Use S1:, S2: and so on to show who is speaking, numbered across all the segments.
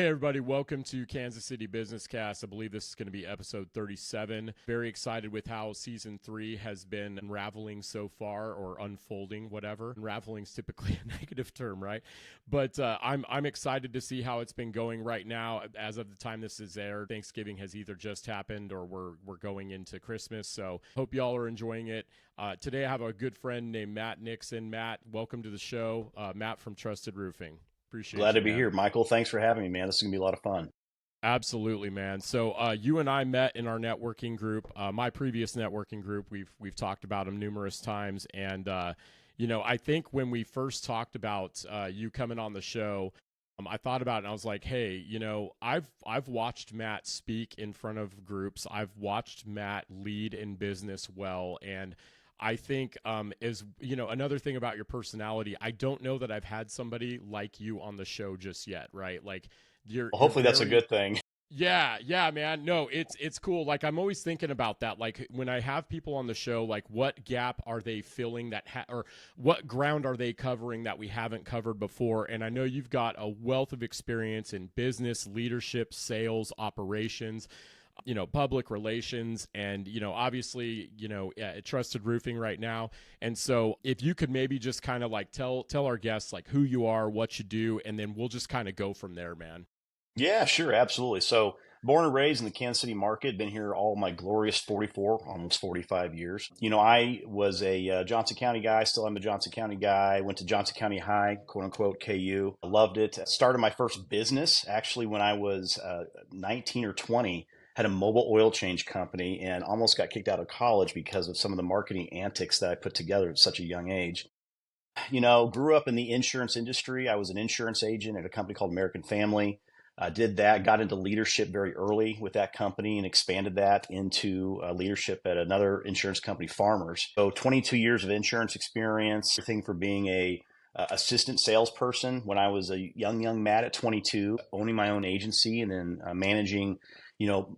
S1: Hey, everybody. Welcome to Kansas City Business Cast. I believe this is going to be episode 37. Very excited with how season 3 has been unraveling so far, or unfolding, whatever. Unraveling is typically a negative term, right? But I'm excited to see how it's been going right now. As of the time this is aired, Thanksgiving has either just happened or we're going into Christmas. So hope y'all are enjoying it. Today I have a good friend named Matt Nixon. Matt, welcome to the show. Matt from Trusted Roofing. Appreciate
S2: Glad
S1: you,
S2: to be
S1: man.
S2: here, Michael. Thanks for having me, man. This is going to be a lot of fun.
S1: Absolutely, man. So you and I met in our networking group, my previous networking group. We've talked about them numerous times, and I think when we first talked about you coming on the show, I thought about it and I was like, hey, I've watched Matt speak in front of groups. I've watched Matt lead in business well, and I think another thing about your personality, I don't know that I've had somebody like you on the show just yet, right? Like you're
S2: Hopefully that's a
S1: very,
S2: good thing.
S1: yeah, man. No, it's cool. Like I'm always thinking about that. Like when I have people on the show, like what gap are they filling or what ground are they covering that we haven't covered before? And I know you've got a wealth of experience in business, leadership, sales, operations, public relations, and, obviously, Trusted Roofing right now. And so if you could maybe just kind of like tell our guests like who you are, what you do, and then we'll just kind of go from there, man.
S2: Yeah, sure. Absolutely. So born and raised in the Kansas City market, been here all my glorious 44, almost 45 years. I was a Johnson County guy, still am a Johnson County guy, went to Johnson County High, quote unquote, KU. Loved it. Started my first business actually when I was 19 or 20. Had a mobile oil change company and almost got kicked out of college because of some of the marketing antics that I put together at such a young age. Grew up in the insurance industry. I was an insurance agent at a company called American Family. Did that, got into leadership very early with that company and expanded that into leadership at another insurance company, Farmers. So 22 years of insurance experience, everything for being a assistant salesperson when I was a young Matt at 22, owning my own agency and then managing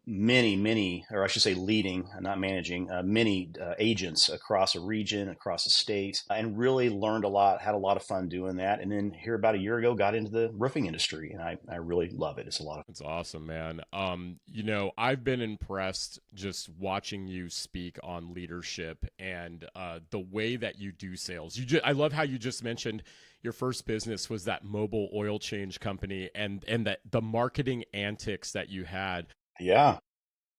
S2: many, or I should say leading, not managing, many agents across a region, across a state, and really learned a lot, had a lot of fun doing that. And then here about a year ago, got into the roofing industry, and I really love it. It's a lot of
S1: It's awesome, man. I've been impressed just watching you speak on leadership and the way that you do sales. I love how you just mentioned your first business was that mobile oil change company, and that the marketing antics that you had.
S2: Yeah.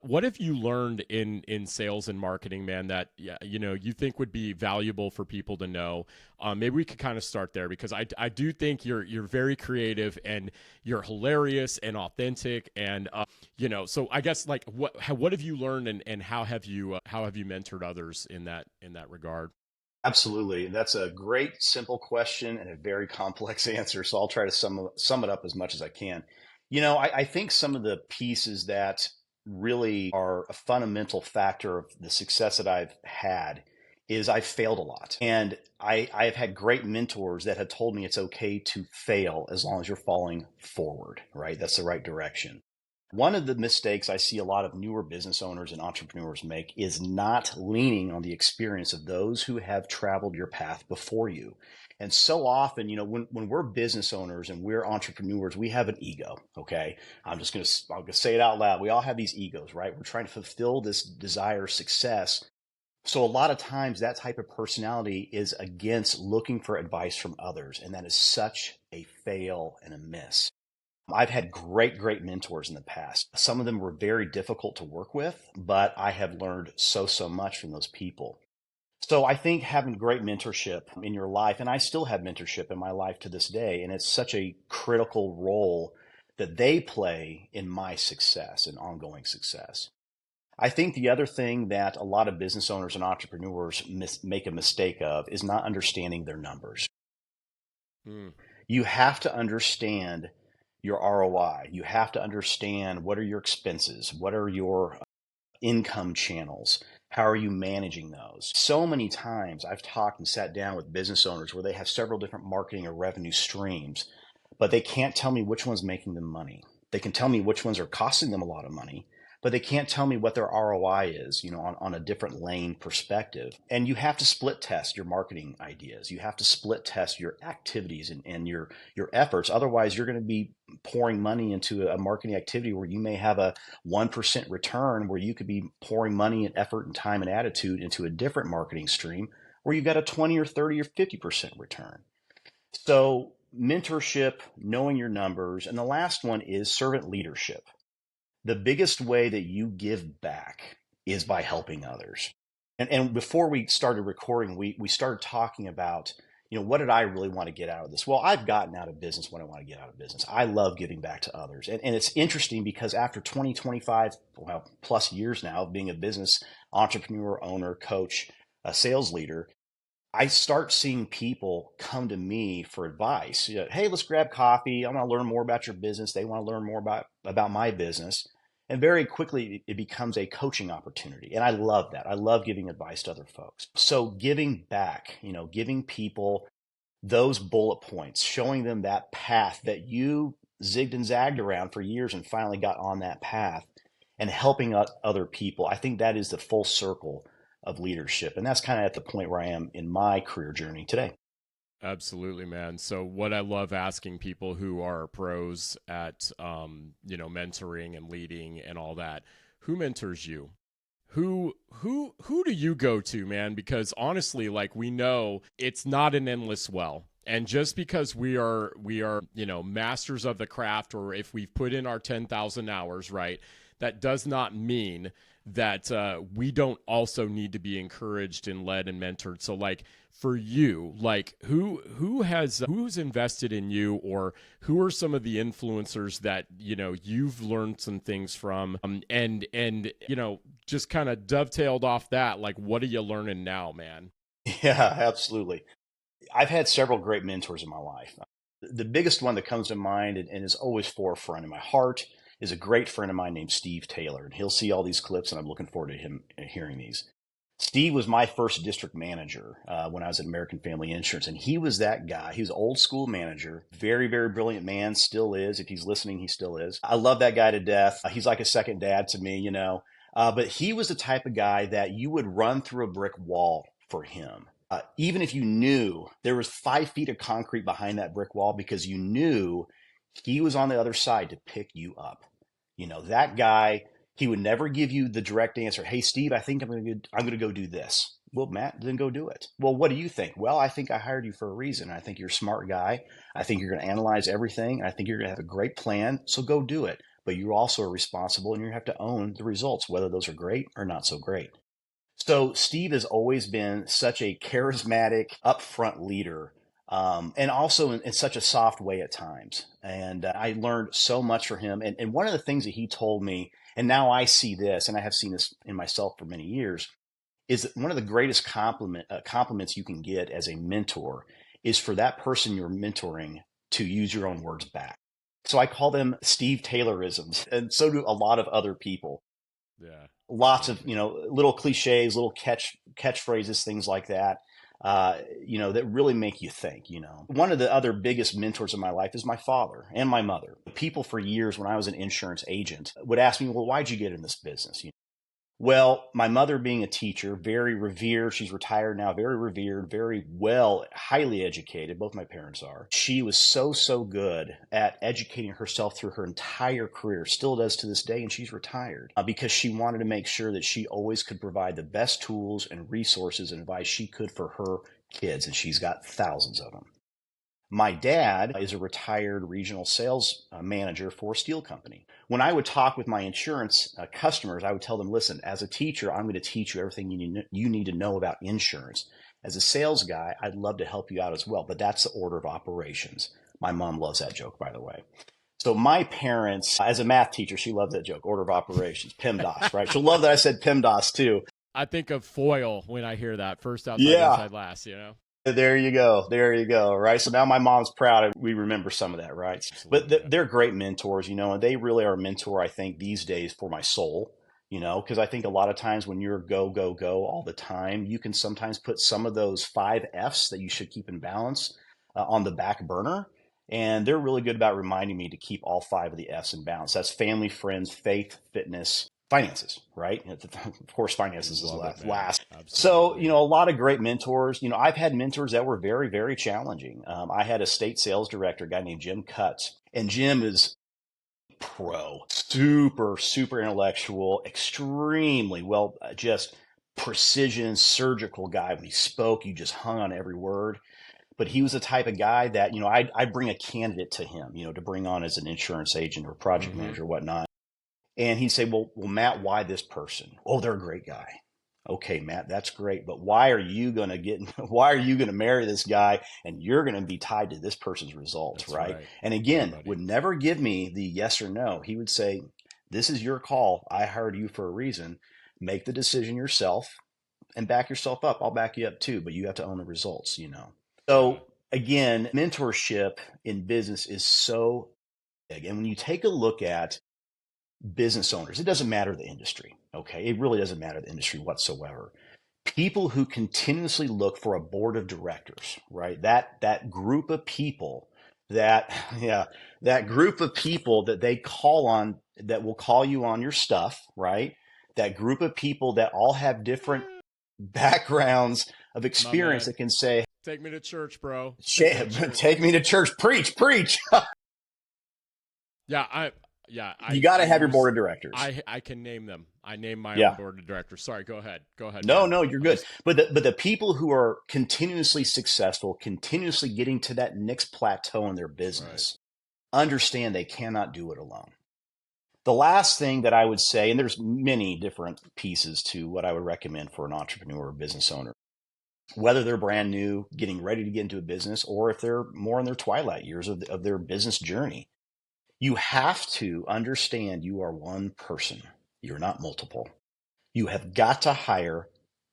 S1: What have you learned in sales and marketing, man, that you think would be valuable for people to know? Maybe we could kind of start there, because I do think you're very creative and you're hilarious and authentic, and so I guess like what have you learned, and how have you mentored others in that regard?
S2: Absolutely. That's a great, simple question and a very complex answer. So I'll try to sum it up as much as I can. I think some of the pieces that really are a fundamental factor of the success that I've had is I've failed a lot. And I've had great mentors that have told me it's okay to fail as long as you're falling forward, right? That's the right direction. One of the mistakes I see a lot of newer business owners and entrepreneurs make is not leaning on the experience of those who have traveled your path before you. And so often, when we're business owners and we're entrepreneurs, we have an ego. Okay. I'm going to say it out loud. We all have these egos, right? We're trying to fulfill this desire of success. So a lot of times that type of personality is against looking for advice from others. And that is such a fail and a miss. I've had great mentors in the past. Some of them were very difficult to work with, but I have learned so much from those people. So I think having great mentorship in your life, and I still have mentorship in my life to this day, and it's such a critical role that they play in my success and ongoing success. I think the other thing that a lot of business owners and entrepreneurs make a mistake of is not understanding their numbers. You have to understand your ROI. You have to understand what are your expenses, what are your income channels, how are you managing those? So many times I've talked and sat down with business owners where they have several different marketing or revenue streams, but they can't tell me which one's making them money. They can tell me which ones are costing them a lot of money, but they can't tell me what their ROI is, on a different lane perspective. And you have to split test your marketing ideas. You have to split test your activities and your efforts. Otherwise, you're going to be pouring money into a marketing activity where you may have a 1% return, where you could be pouring money and effort and time and attitude into a different marketing stream where you've got a 20 or 30 or 50% return. So mentorship, knowing your numbers. And the last one is servant leadership. The biggest way that you give back is by helping others. And before we started recording, we started talking about, what did I really want to get out of this? Well, I've gotten out of business what I want to get out of business. I love giving back to others. And it's interesting because after 20, 25, plus years now of being a business entrepreneur, owner, coach, a sales leader, I start seeing people come to me for advice. Hey, let's grab coffee. I want to learn more about your business. They want to learn more about my business. And very quickly, it becomes a coaching opportunity. And I love that. I love giving advice to other folks. So giving back, giving people those bullet points, showing them that path that you zigged and zagged around for years and finally got on that path, and helping other people. I think that is the full circle of leadership. And that's kind of at the point where I am in my career journey today.
S1: Absolutely, man. So what I love asking people who are pros at, mentoring and leading and all that, who mentors you? Who do you go to, man? Because honestly, like, we know it's not an endless well. And just because we are, masters of the craft, or if we've put in our 10,000 hours, right, that does not mean that we don't also need to be encouraged and led and mentored. So, like, for you, like, who's invested in you, or who are some of the influencers that you've learned some things from, and just kind of dovetailed off that, like, what are you learning now, man?
S2: Yeah, absolutely. I've had several great mentors in my life. The biggest one that comes to mind and is always forefront in my heart is a great friend of mine named Steve Taylor. And he'll see all these clips, and I'm looking forward to him hearing these. Steve was my first district manager when I was at American Family Insurance. And he was that guy. He was an old school manager, very, very brilliant man, still is. If he's listening, he still is. I love that guy to death. He's like a second dad to me, But he was the type of guy that you would run through a brick wall for him. Even if you knew there was 5 feet of concrete behind that brick wall, because you knew he was on the other side to pick you up. That guy, he would never give you the direct answer. Hey, Steve, I think I'm going to go do this. Well, Matt, then go do it. Well, what do you think? Well, I think I hired you for a reason. I think you're a smart guy. I think you're going to analyze everything. I think you're going to have a great plan. So go do it. But you also are responsible, and you have to own the results, whether those are great or not so great. So Steve has always been such a charismatic, upfront leader, and also in such a soft way at times. And I learned so much from him. And one of the things that he told me, and now I see this, and I have seen this in myself for many years, is that one of the greatest compliments you can get as a mentor is for that person you're mentoring to use your own words back. So I call them Steve Taylorisms, and so do a lot of other people.
S1: Yeah.
S2: Lots of, little cliches, little catchphrases, things like that, that really make you think. One of the other biggest mentors in my life is my father and my mother. People for years, when I was an insurance agent, would ask me, well, why'd you get in this business? Well, my mother being a teacher, very revered, she's retired now, very revered, very well, highly educated. Both my parents are. She was so good at educating herself through her entire career, still does to this day, and she's retired because she wanted to make sure that she always could provide the best tools and resources and advice she could for her kids, and she's got thousands of them. My dad is a retired regional sales manager for a steel company. When I would talk with my insurance customers, I would tell them, listen, as a teacher, I'm going to teach you everything you need to know about insurance. As a sales guy, I'd love to help you out as well, but that's the order of operations. My mom loves that joke, by the way. So my parents, as a math teacher, she loves that joke, order of operations, PEMDAS, right? She'll love that I said PEMDAS too.
S1: I think of foil when I hear that. First outside, inside last,
S2: There you go. Right. So now my mom's proud. We remember some of that. Right.
S1: Absolutely.
S2: But they're great mentors, and they really are a mentor, I think, these days for my soul, because I think a lot of times when you're go all the time, you can sometimes put some of those 5 F's that you should keep in balance on the back burner. And they're really good about reminding me to keep all 5 of the F's in balance. That's family, friends, faith, fitness, finances, right? Of course, finances is
S1: Love it, man.
S2: last. So,
S1: Absolutely.
S2: a lot of great mentors. I've had mentors that were very, very challenging. I had a state sales director, a guy named Jim Cutts, and Jim is pro, super, super intellectual, extremely well, just precision, surgical guy. When he spoke, you just hung on every word. But he was the type of guy that, I'd bring a candidate to him, to bring on as an insurance agent or project
S1: Mm-hmm.
S2: manager or whatnot. And he'd say, well, Matt, why this person? Oh, they're a great guy. Okay, Matt, that's great. But why are you going to marry this guy and you're going to be tied to this person's results,
S1: That's
S2: right?
S1: right.
S2: And
S1: Yeah,
S2: again,
S1: buddy.
S2: would never give me the yes or no. He would say, this is your call. I hired you for a reason. Make the decision yourself and back yourself up. I'll back you up too, but you have to own the results.
S1: Yeah.
S2: So again, mentorship in business is so big. And when you take a look at business owners, it doesn't matter the industry, okay? It really doesn't matter the industry whatsoever. People who continuously look for a board of directors, right? That group of people that yeah, that group of people that they call on, that will call you on your stuff, right? That group of people that all have different backgrounds of
S1: My
S2: experience
S1: man.
S2: that can say,
S1: Take me to church, bro. Take me to church.
S2: take me to church, preach, preach.
S1: Yeah, I
S2: You got to have your
S1: use
S2: board of directors.
S1: I can name them. I name my own
S2: Yeah.
S1: board of directors. Sorry, go ahead. Go ahead,
S2: No,
S1: man.
S2: no, you're
S1: I'm
S2: good.
S1: just
S2: But the people who are continuously successful, continuously getting to that next plateau in their
S1: right.
S2: business, understand they cannot do it alone. The last thing that I would say, and there's many different pieces to what I would recommend for an entrepreneur or business owner, whether they're brand new, getting ready to get into a business, or if they're more in their twilight years of their business journey, you have to understand you are one person. You're not multiple. You have got to hire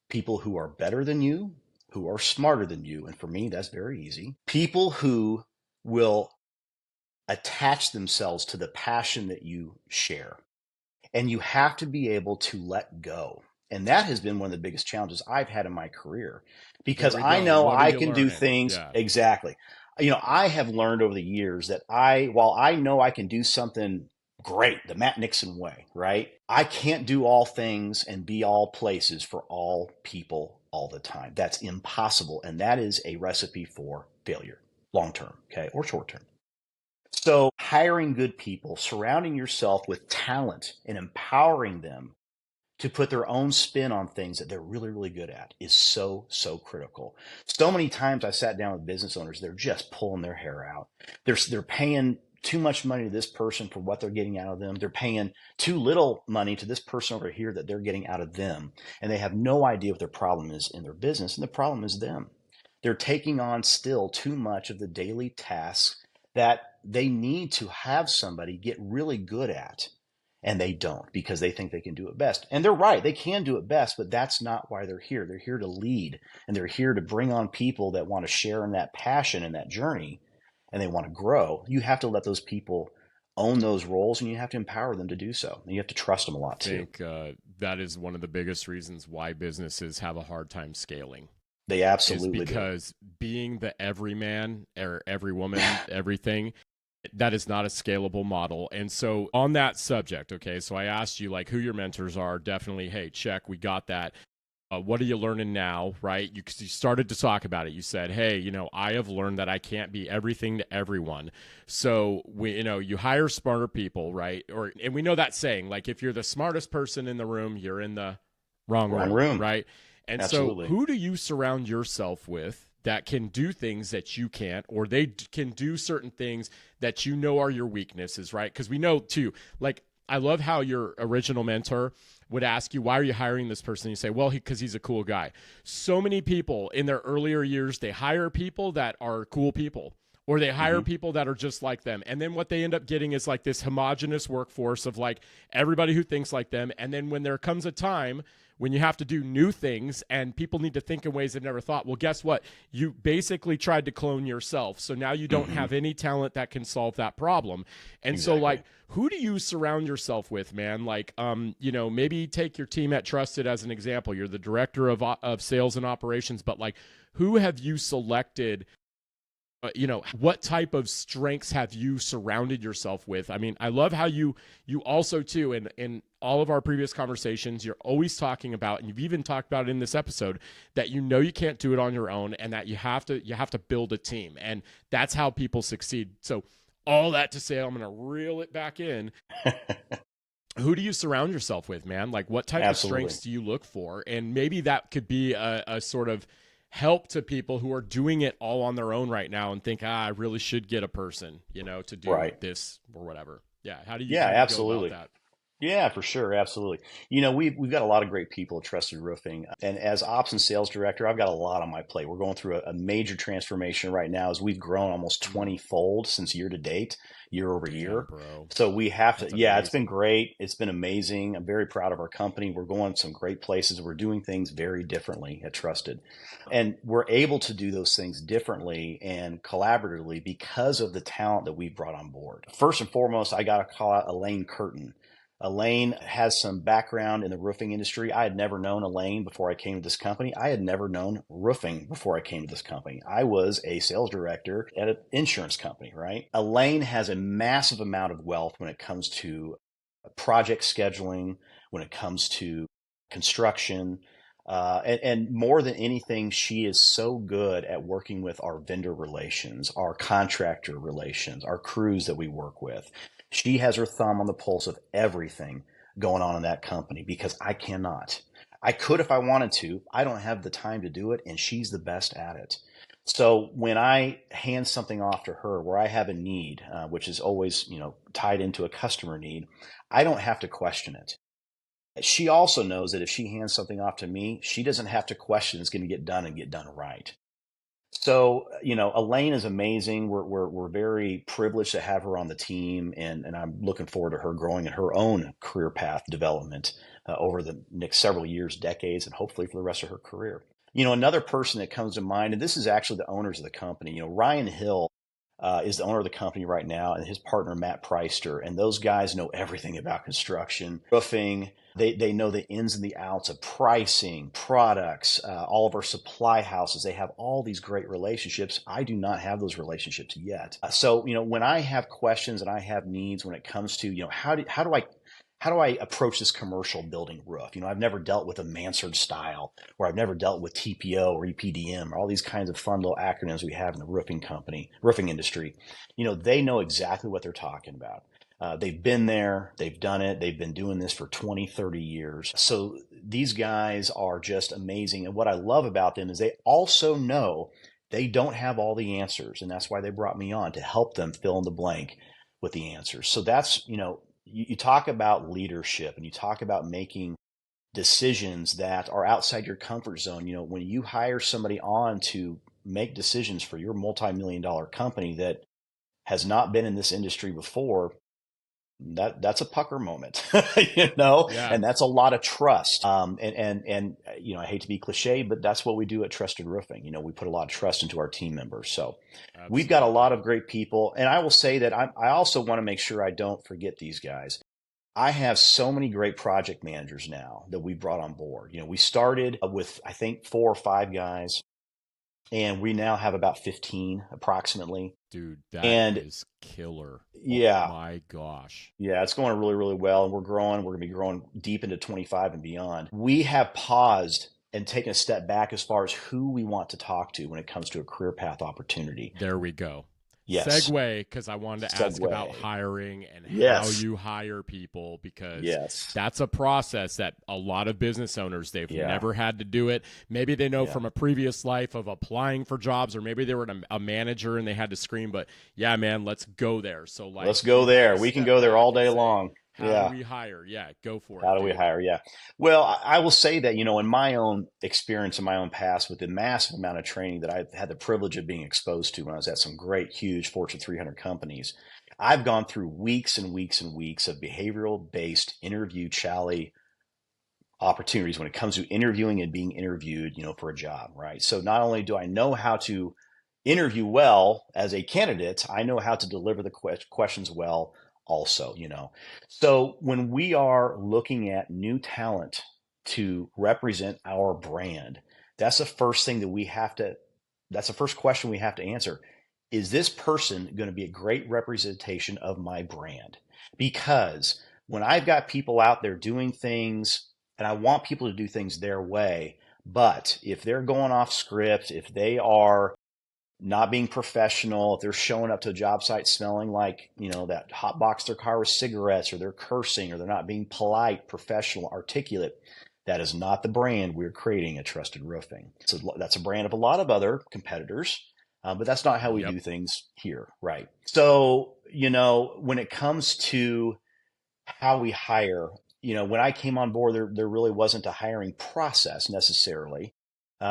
S2: people who are better than you, who are smarter than you. And for me, that's very easy. People who will attach themselves to the passion that you share. And you have to be able to let go. And that has been one of the biggest challenges I've had in my career,
S1: There
S2: because
S1: we
S2: I
S1: go.
S2: know
S1: What are
S2: I
S1: you
S2: can do
S1: learning?
S2: things
S1: Yeah.
S2: exactly. I have learned over the years that while I know I can do something great, the Matt Nixon way, right? I can't do all things and be all places for all people all the time. That's impossible. And that is a recipe for failure, long term, okay, or short term. So hiring good people, surrounding yourself with talent and empowering them to put their own spin on things that they're really, really good at is so, so critical. So many times I sat down with business owners, they're just pulling their hair out. They're paying too much money to this person for what they're getting out of them. They're paying too little money to this person over here that they're getting out of them. And they have no idea what their problem is in their business. And the problem is them. They're taking on still too much of the daily tasks that they need to have somebody get really good at, and they don't, because they think they can do it best. And they're right, they can do it best, but that's not why they're here. They're here to lead, and they're here to bring on people that want to share in that passion and that journey, and they want to grow. You have to let those people own those roles, and you have to empower them to do so. And you have to trust them a
S1: I
S2: lot too.
S1: think that is one of the biggest reasons why businesses have a hard time scaling.
S2: They
S1: Is
S2: absolutely do.
S1: because being the everyman or every woman, everything, that is not a scalable model. And so on that subject, okay, so I asked you like who your mentors are. Definitely, hey, check, we got that. What are you learning now, right? You started to talk about it. You said, hey, I have learned that I can't be everything to everyone. So you hire smarter people, right? And we know that saying, like if you're the smartest person in the room, you're in the wrong
S2: Wrong
S1: room,
S2: room.
S1: right? And so
S2: Absolutely.
S1: who do you surround yourself with that can do things that you can't, or they can do certain things that are your weaknesses, right? Because we know too, like I love how your original mentor would ask you, why are you hiring this person? And you say, well, because he's a cool guy. So many people in their earlier years, they hire people that are cool people, or they hire people that are just like them. And then what they end up getting is like this homogenous workforce of like everybody who thinks like them. And then when there comes a time when you have to do new things and people need to think in ways they've never thought, well, guess what? You basically tried to clone yourself. So now you don't have any talent that can solve that problem. And so
S2: Exactly.
S1: like, who do you surround yourself with, man? Like, maybe take your team at Trusted as an example. You're the director of sales and operations, but like, who have you selected what type of strengths have you surrounded yourself with? I mean, I love how you also too, in all of our previous conversations, you're always talking about, and you've even talked about it in this episode, that you can't do it on your own, and that you have to build a team, and that's how people succeed. So all that to say, I'm going to reel it back in. Who do you surround yourself with, man? Like, what type
S2: Absolutely.
S1: of strengths do you look for? And maybe that could be a sort of help to people who are doing it all on their own right now and think, I really should get a person, to do
S2: Right.
S1: this or whatever. Yeah. How do
S2: Yeah,
S1: you go about
S2: absolutely.
S1: that?
S2: Yeah, for sure. Absolutely. We've got a lot of great people at Trusted Roofing. And as ops and sales director, I've got a lot on my plate. We're going through a major transformation right now as we've grown almost 20 fold since year to date, year over
S1: Damn,
S2: year.
S1: bro.
S2: So we have to,
S1: That's
S2: yeah, it's been
S1: amazing.
S2: great. It's been amazing. I'm very proud of our company. We're going some great places. We're doing things very differently at Trusted. And we're able to do those things differently and collaboratively because of the talent that we've brought on board. First and foremost, I got to call out Elaine Curtin. Elaine has some background in the roofing industry. I had never known Elaine before I came to this company. I had never known roofing before I came to this company. I was a sales director at an insurance company, right? Elaine has a massive amount of wealth when it comes to project scheduling, when it comes to construction. And more than anything, she is so good at working with our vendor relations, our contractor relations, our crews that we work with. She has her thumb on the pulse of everything going on in that company because I cannot. I could if I wanted to. I don't have the time to do it, and she's the best at it. So when I hand something off to her where I have a need, which is always, tied into a customer need, I don't have to question it. She also knows that if she hands something off to me, she doesn't have to question it's going to get done and get done right. So, Elaine is amazing. We're very privileged to have her on the team, and I'm looking forward to her growing in her own career path development over the next several years, decades, and hopefully for the rest of her career. Another person that comes to mind, and this is actually the owners of the company. Ryan Hill is the owner of the company right now, and his partner Matt Preister, and those guys know everything about construction, roofing. They know the ins and the outs of pricing, products, all of our supply houses. They have all these great relationships. I do not have those relationships yet. So, when I have questions and I have needs when it comes to, how do I approach this commercial building roof? I've never dealt with a mansard style, or I've never dealt with TPO or EPDM, or all these kinds of fun little acronyms we have in the roofing industry. They know exactly what they're talking about. They've been there, they've done it, they've been doing this for 20, 30 years. So these guys are just amazing. And what I love about them is they also know they don't have all the answers. And that's why they brought me on to help them fill in the blank with the answers. So that's, you talk about leadership and you talk about making decisions that are outside your comfort zone. When you hire somebody on to make decisions for your multi-million-dollar company that has not been in this industry before, that's a pucker moment,
S1: Yeah.
S2: and that's a lot of trust. And I hate to be cliche, but that's what we do at Trusted Roofing. We put a lot of trust into our team members. So we've got a
S1: Absolutely.
S2: lot of great people. And I will say that I also want to make sure I don't forget these guys. I have so many great project managers now that we brought on board. We started with, I think, 4 or 5 guys, and we now have about 15 approximately.
S1: Dude, that
S2: And
S1: is killer. Oh
S2: yeah,
S1: my gosh.
S2: yeah, it's going really, really well. And we're growing. We're going to be growing deep into 25 and beyond. We have paused and taken a step back as far as who we want to talk to when it comes to a career path opportunity.
S1: There we go.
S2: Yes.
S1: Segue, because I wanted to ask about
S2: Segue.
S1: hiring and how
S2: Yes.
S1: you hire people, because
S2: Yes.
S1: that's a process that a lot of business owners, they've
S2: Yeah.
S1: never had to do it. Maybe they know
S2: Yeah.
S1: from a previous life of applying for jobs, or maybe they were a manager and they had to scream, but yeah, man, let's go there. So, like,
S2: Let's go
S1: if you had
S2: there.
S1: to
S2: We can
S1: step
S2: go there all
S1: back and
S2: day
S1: say,
S2: long.
S1: how do
S2: Yeah.
S1: we hire? Yeah, go for
S2: How
S1: it,
S2: do we
S1: dude.
S2: hire? Yeah. Well, I will say that, in my own experience, in my own past, with the massive amount of training that I've had the privilege of being exposed to when I was at some great, huge Fortune 300 companies, I've gone through weeks and weeks and weeks of behavioral based interview challenge opportunities when it comes to interviewing and being interviewed, for a job, right? So not only do I know how to interview well as a candidate, I know how to deliver the questions well also. So when we are looking at new talent to represent our brand, that's the first thing that that's the first question we have to answer. is this person going to be a great representation of my brand? Because when I've got people out there doing things, and I want people to do things their way, but if they're going off script, if they are not being professional, if they're showing up to a job site smelling like, that hot box their car with cigarettes, or they're cursing, or they're not being polite, professional, articulate, that is not the brand we're creating at Trusted Roofing. So that's a brand of a lot of other competitors, but that's not how we do things here, right? So, when it comes to how we hire, when I came on board, there really wasn't a hiring process necessarily.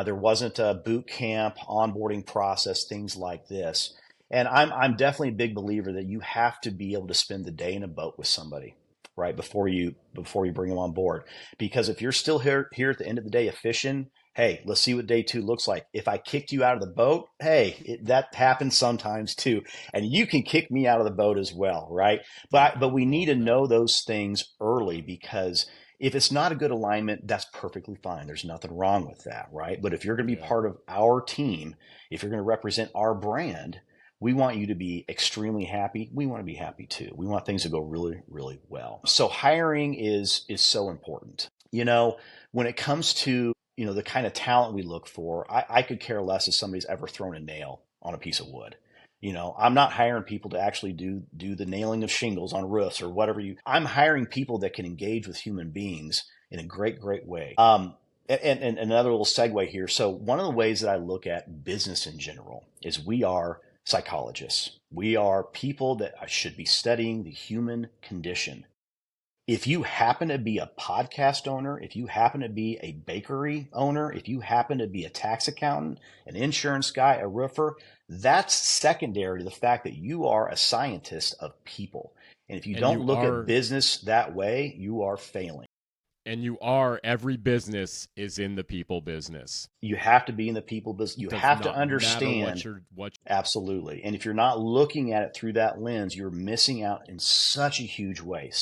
S2: There wasn't a boot camp, onboarding process, things like this. And I'm definitely a big believer that you have to be able to spend the day in a boat with somebody, right, before you bring them on board. Because if you're still here at the end of the day of fishing, hey, let's see what day 2 looks like. If I kicked you out of the boat, hey, that happens sometimes too. And you can kick me out of the boat as well, right? But we need to know those things early, because if it's not a good alignment, that's perfectly fine. There's nothing wrong with that, right? But if you're going to be part of our team, if you're going to represent our brand, we want you to be extremely happy. We want to be happy too. We want things to go really, really well. So hiring is so important. When it comes to, the kind of talent we look for, I could care less if somebody's ever thrown a nail on a piece of wood. I'm not hiring people to actually do the nailing of shingles on roofs or whatever I'm hiring people that can engage with human beings in a great, great way. And another little segue here. So one of the ways that I look at business in general is we are psychologists. We are people that should be studying the human condition. If you happen to be a podcast owner, if you happen to be a bakery owner, if you happen to be a tax accountant, an insurance guy, a roofer, that's secondary to the fact that you are a scientist of people. And if you don't look at business that way, you are failing.
S1: And every business is in the people business.
S2: You have to be in the people business. You have to understand. Absolutely. And if you're not looking at it through that lens, you're missing out in such a huge way,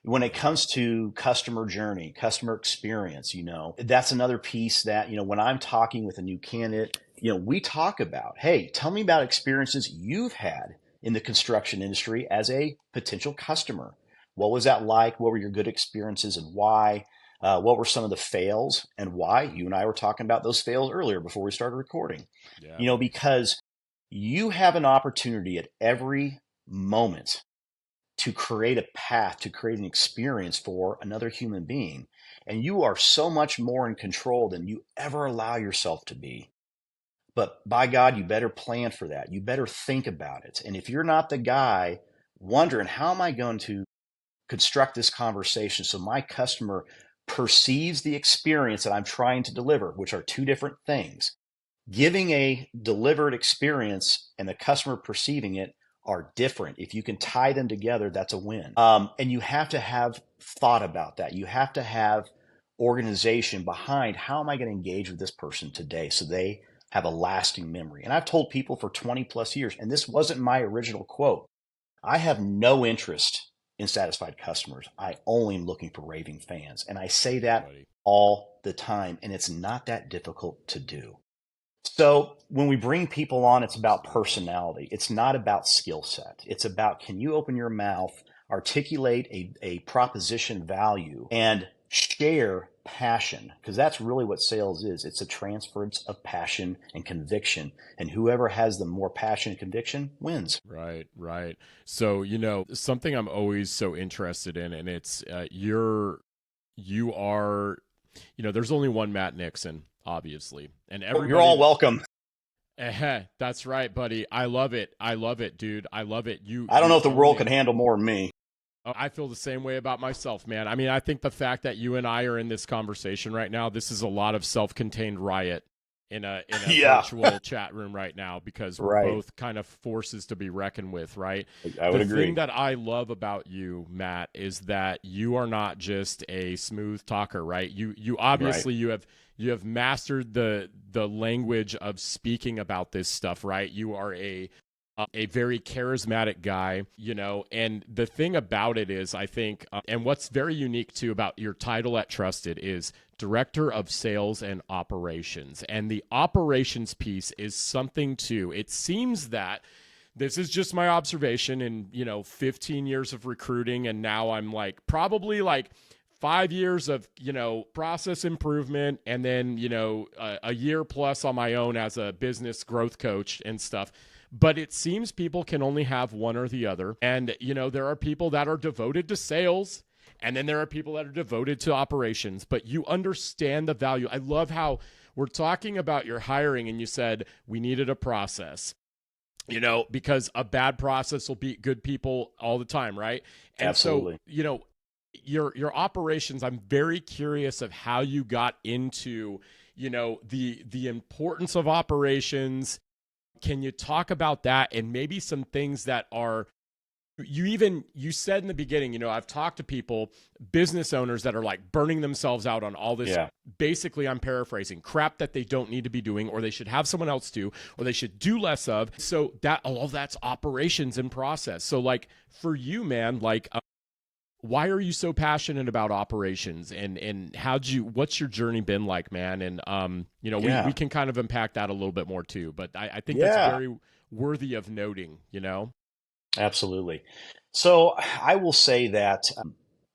S2: When it comes to customer journey, customer experience, that's another piece that, when I'm talking with a new candidate, we talk about, hey, tell me about experiences you've had in the construction industry as a potential customer. What was that like? What were your good experiences and why? What were some of the fails and why? You and I were talking about those fails earlier before we started recording. Yeah. Because you have an opportunity at every moment to create a path, to create an experience for another human being. And you are so much more in control than you ever allow yourself to be. But by God, you better plan for that. You better think about it. And if you're not the guy wondering, how am I going to construct this conversation so my customer perceives the experience that I'm trying to deliver, which are two different things. Giving a delivered experience and the customer perceiving it are different. If you can tie them together, that's a win. And you have to have thought about that. You have to have organization behind, how am I going to engage with this person today so they have a lasting memory? And I've told people for 20 plus years, and this wasn't my original quote, I have no interest in satisfied customers. I only am looking for raving fans. And I say that all the time, and it's not that difficult to do. So when we bring people on, it's about personality. It's not about skill set. It's about, can you open your mouth, articulate a proposition value, and share passion? Because that's really what sales is. It's a transference of passion and conviction. And whoever has the more passion and conviction wins.
S1: Right, right. So, something I'm always so interested in, and it's you are, there's only one Matt Nixon, obviously. And
S2: you're all welcome.
S1: That's right, buddy. I love it. I love it, dude. I love it.
S2: I don't know if the world could handle more than me.
S1: Oh, I feel the same way about myself, man. I mean, I think the fact that you and I are in this conversation right now, this is a lot of self-contained riot in a virtual chat room right now, because we're both kind of forces to be reckoned with, right?
S2: I would agree.
S1: The thing that I love about you, Matt, is that you are not just a smooth talker, right? You obviously you have mastered the language of speaking about this stuff, right? You are a very charismatic guy, and the thing about it is, I think, and what's very unique too about your title at Trusted is director of sales and operations. And the operations piece is something too. It seems that this is just my observation in, 15 years of recruiting. And now I'm like, probably like 5 years of, process improvement. And then, a year plus on my own as a business growth coach and stuff. But it seems people can only have one or the other. And, there are people that are devoted to sales, and then there are people that are devoted to operations. But you understand the value. I love how we're talking about your hiring, and you said we needed a process, because a bad process will beat good people all the time, right? And
S2: Absolutely.
S1: so, your operations, I'm very curious of how you got into, the importance of operations. Can you talk about that and maybe some things that are, you said in the beginning, I've talked to people, business owners that are like burning themselves out on all this, basically, I'm paraphrasing, crap that they don't need to be doing, or they should have someone else do, or they should do less of. So that all of that's operations and process. So like for you, man, like, why are you so passionate about operations, and what's your journey been like, man? And, we can kind of unpack that a little bit more too, but I think that's very worthy of noting,
S2: Absolutely. So I will say that,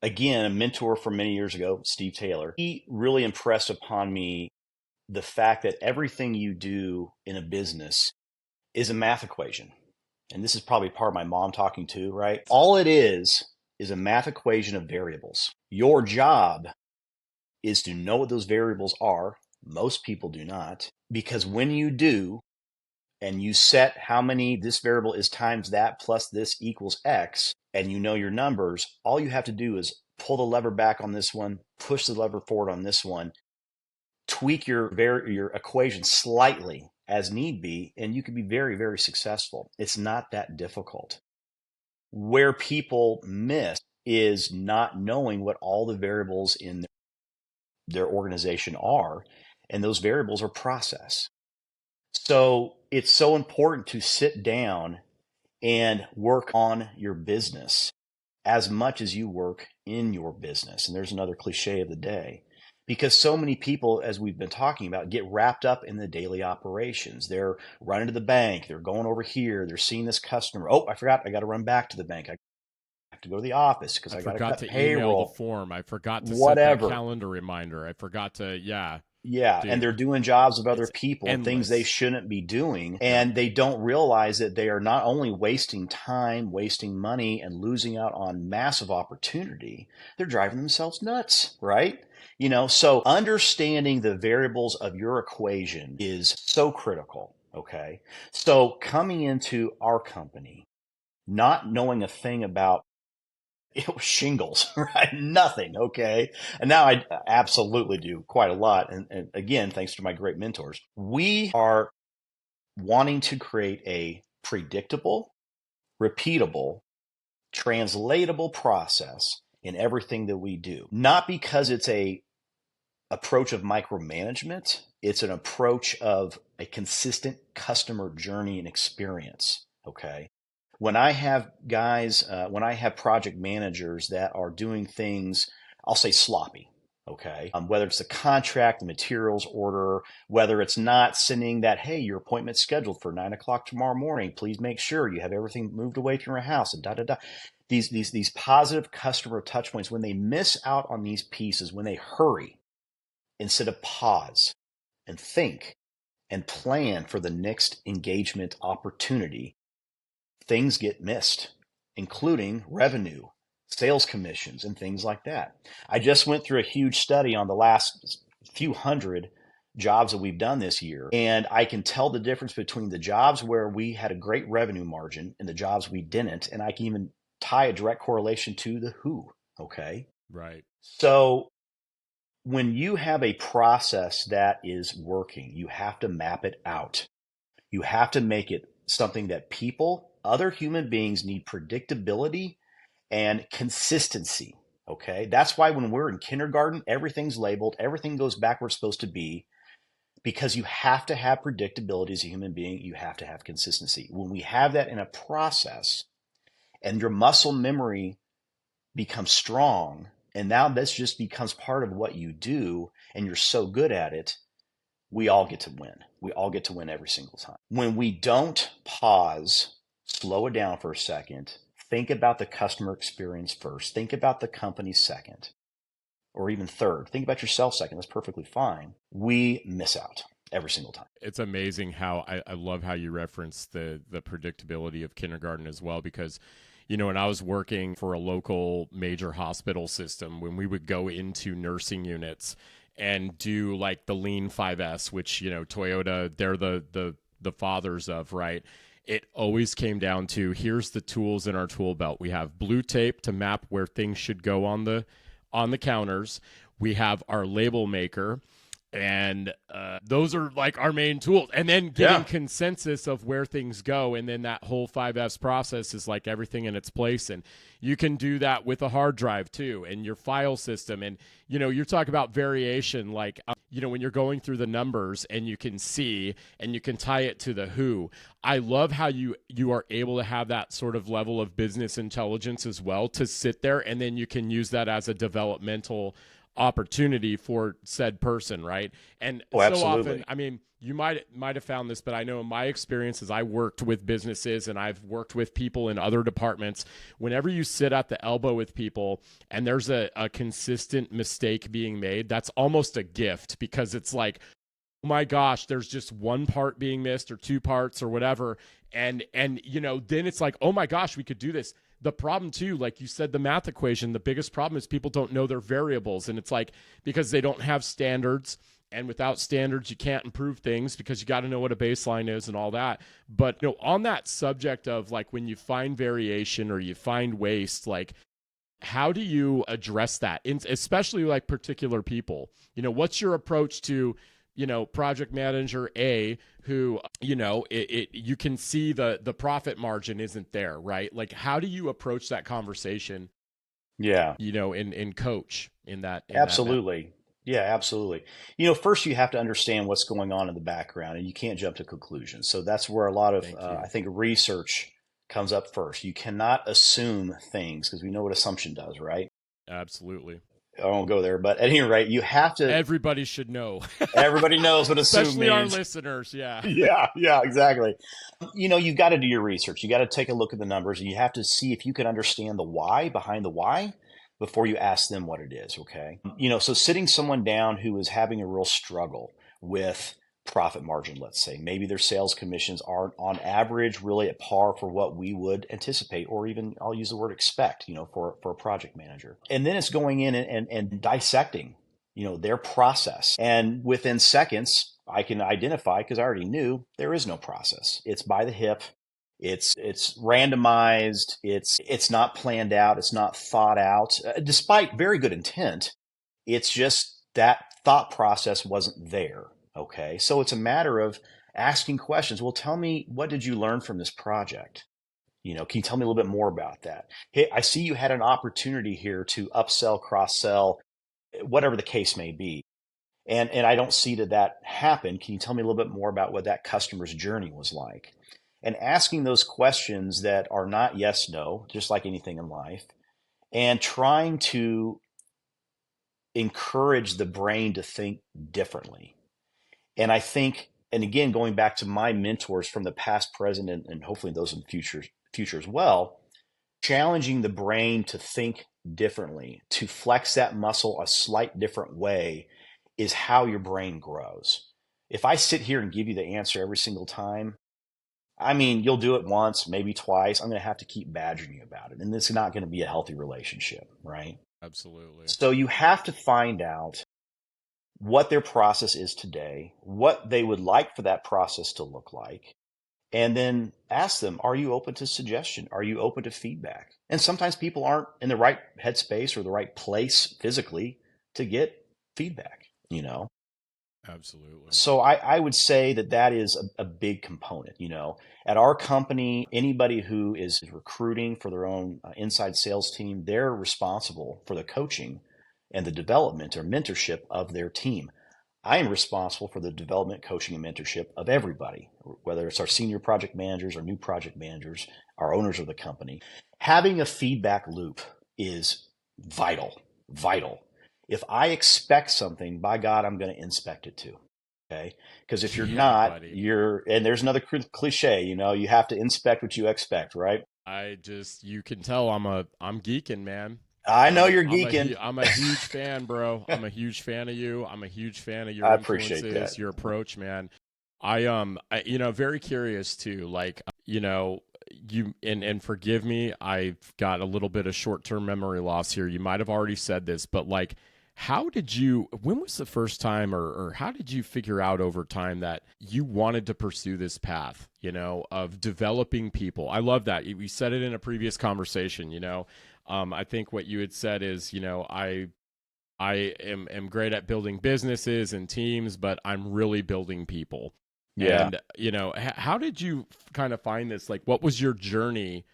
S2: again, a mentor from many years ago, Steve Taylor, he really impressed upon me the fact that everything you do in a business is a math equation. And this is probably part of my mom talking too, right? All it is a math equation of variables. Your job is to know what those variables are. Most people do not, because when you do, and you set how many this variable is times that plus this equals X, and you know your numbers, all you have to do is pull the lever back on this one, push the lever forward on this one, tweak your equation slightly as need be, and you can be very, very successful. It's not that difficult. Where people miss is not knowing what all the variables in their organization are, and those variables are process. So it's so important to sit down and work on your business as much as you work in your business. And there's another cliche of the day, because so many people, as we've been talking about, get wrapped up in the daily operations. They're running to the bank. They're going over here. They're seeing this customer. Oh, I forgot. I got to run back to the bank. I have to go to the office because I got to cut payroll.
S1: Email the form. I forgot to set that calendar reminder. I forgot to,
S2: Yeah.
S1: Dude,
S2: and they're doing jobs of other people, things they shouldn't be doing. And they don't realize that they are not only wasting time, wasting money, and losing out on massive opportunity, they're driving themselves nuts, right? So understanding the variables of your equation is so critical, okay? So coming into our company, not knowing a thing about it was shingles, right? Nothing. Okay. And now I absolutely do quite a lot. And again, thanks to my great mentors, we are wanting to create a predictable, repeatable, translatable process in everything that we do. Not because it's a approach of micromanagement. It's an approach of a consistent customer journey and experience. Okay. When I have guys, when I have project managers that are doing things, I'll say sloppy, okay? Whether it's the contract, the materials order, whether it's not sending that, hey, your appointment's scheduled for 9:00 tomorrow morning. Please make sure you have everything moved away from your house, and da da da. These positive customer touch points, when they miss out on these pieces, when they hurry instead of pause and think and plan for the next engagement opportunity, things get missed, including revenue, sales commissions, and things like that. I just went through a huge study on the last few hundred jobs that we've done this year, and I can tell the difference between the jobs where we had a great revenue margin and the jobs we didn't, and I can even tie a direct correlation to the who, okay?
S1: Right.
S2: So when you have a process that is working, you have to map it out. You have to make it something that people, other human beings, need predictability and consistency. Okay. That's why when we're in kindergarten, everything's labeled, everything goes back where it's supposed to be, because you have to have predictability as a human being. You have to have consistency. When we have that in a process and your muscle memory becomes strong And now this just becomes part of what you do, and you're so good at it, we all get to win. We all get to win every single time. When we don't pause, slow it down for a second, think about the customer experience first, think about the company second, or even third, think about yourself second, that's perfectly fine. We miss out every single time.
S1: It's amazing how I love how you reference the predictability of kindergarten as well, because when I was working for a local major hospital system, when we would go into nursing units and do like the Lean 5S, which Toyota, they're the fathers of, right? It always came down to, here's the tools in our tool belt. We have blue tape to map where things should go on the counters. We have our label maker. And those are like our main tools. And then getting consensus of where things go. And then that whole 5S process is like everything in its place. And you can do that with a hard drive too, and your file system. And, you're talking about variation, like, when you're going through the numbers and you can see and you can tie it to the who. I love how you are able to have that sort of level of business intelligence as well, to sit there, and then you can use that as a developmental opportunity for said person, right? And so often, I mean, you might have found this, but I know in my experiences, I worked with businesses and I've worked with people in other departments. Whenever you sit at the elbow with people and there's a consistent mistake being made, that's almost a gift, because it's like, oh my gosh, there's just one part being missed or two parts or whatever. And then it's like, oh my gosh, we could do this. The problem too, like you said, the math equation, the biggest problem is people don't know their variables. And it's like, because they don't have standards, and without standards, you can't improve things, because you got to know what a baseline is and all that. But on that subject of like, when you find variation or you find waste, like, how do you address that? Especially like particular people, what's your approach to, project manager A, who, you can see the profit margin isn't there, right? Like, how do you approach that conversation?
S2: Yeah.
S1: And coach in that.
S2: Absolutely. Yeah, absolutely. First you have to understand what's going on in the background, and you can't jump to conclusions. So that's where a lot of, I think, research comes up first. You cannot assume things, because we know what assumption does, right?
S1: Absolutely.
S2: I won't go there, but at any rate, you have to.
S1: Everybody should know.
S2: Everybody knows what assume
S1: Especially
S2: means.
S1: our listeners. Yeah.
S2: Yeah, exactly. You've got to do your research. You got to take a look at the numbers, and you have to see if you can understand the why behind the why before you ask them what it is. Okay. So sitting someone down who is having a real struggle with profit margin, let's say, maybe their sales commissions aren't on average really at par for what we would anticipate, or even I'll use the word expect, for a project manager. And then it's going in and dissecting, their process. And within seconds, I can identify, because I already knew, there is no process. It's by the hip. It's randomized. It's not planned out. It's not thought out, despite very good intent. It's just that thought process wasn't there. Okay. So it's a matter of asking questions. Well, tell me, what did you learn from this project? Can you tell me a little bit more about that? Hey, I see you had an opportunity here to upsell, cross sell, whatever the case may be. And I don't see that happen. Can you tell me a little bit more about what that customer's journey was like? And asking those questions that are not yes, no, just like anything in life, and trying to encourage the brain to think differently. And I think, and again, going back to my mentors from the past, present, and hopefully those in the future as well, challenging the brain to think differently, to flex that muscle a slight different way, is how your brain grows. If I sit here and give you the answer every single time, I mean, you'll do it once, maybe twice. I'm going to have to keep badgering you about it. And it's not going to be a healthy relationship, right?
S1: Absolutely.
S2: So you have to find out what their process is today, what they would like for that process to look like, and then ask them, are you open to suggestion? Are you open to feedback? And sometimes people aren't in the right headspace or the right place physically to get feedback,
S1: Absolutely.
S2: So I would say that is a big component. At our company, anybody who is recruiting for their own inside sales team, they're responsible for the coaching and the development or mentorship of their team. I am responsible for the development, coaching, and mentorship of everybody, whether it's our senior project managers or new project managers, our owners of the company. Having a feedback loop is vital. vital. If I expect something, by God, I'm going to inspect it too. Okay. Because if you're
S1: Yeah,
S2: not,
S1: buddy.
S2: and there's another cliche, you have to inspect what you expect, right?
S1: You can tell I'm geeking, man.
S2: I know you're geeking.
S1: I'm a huge fan, bro. I'm a huge fan of you. I'm a huge fan of your
S2: I appreciate
S1: influences,
S2: that.
S1: your approach, man. Very curious too. Like, you and forgive me, I've got a little bit of short-term memory loss here. You might have already said this, but like, when was the first time, or how did you figure out over time that you wanted to pursue this path, of developing people? I love that. We said it in a previous conversation, I think what you had said is, I am great at building businesses and teams, but I'm really building people.
S2: Yeah.
S1: And, how did you kind of find this? Like, what was your journey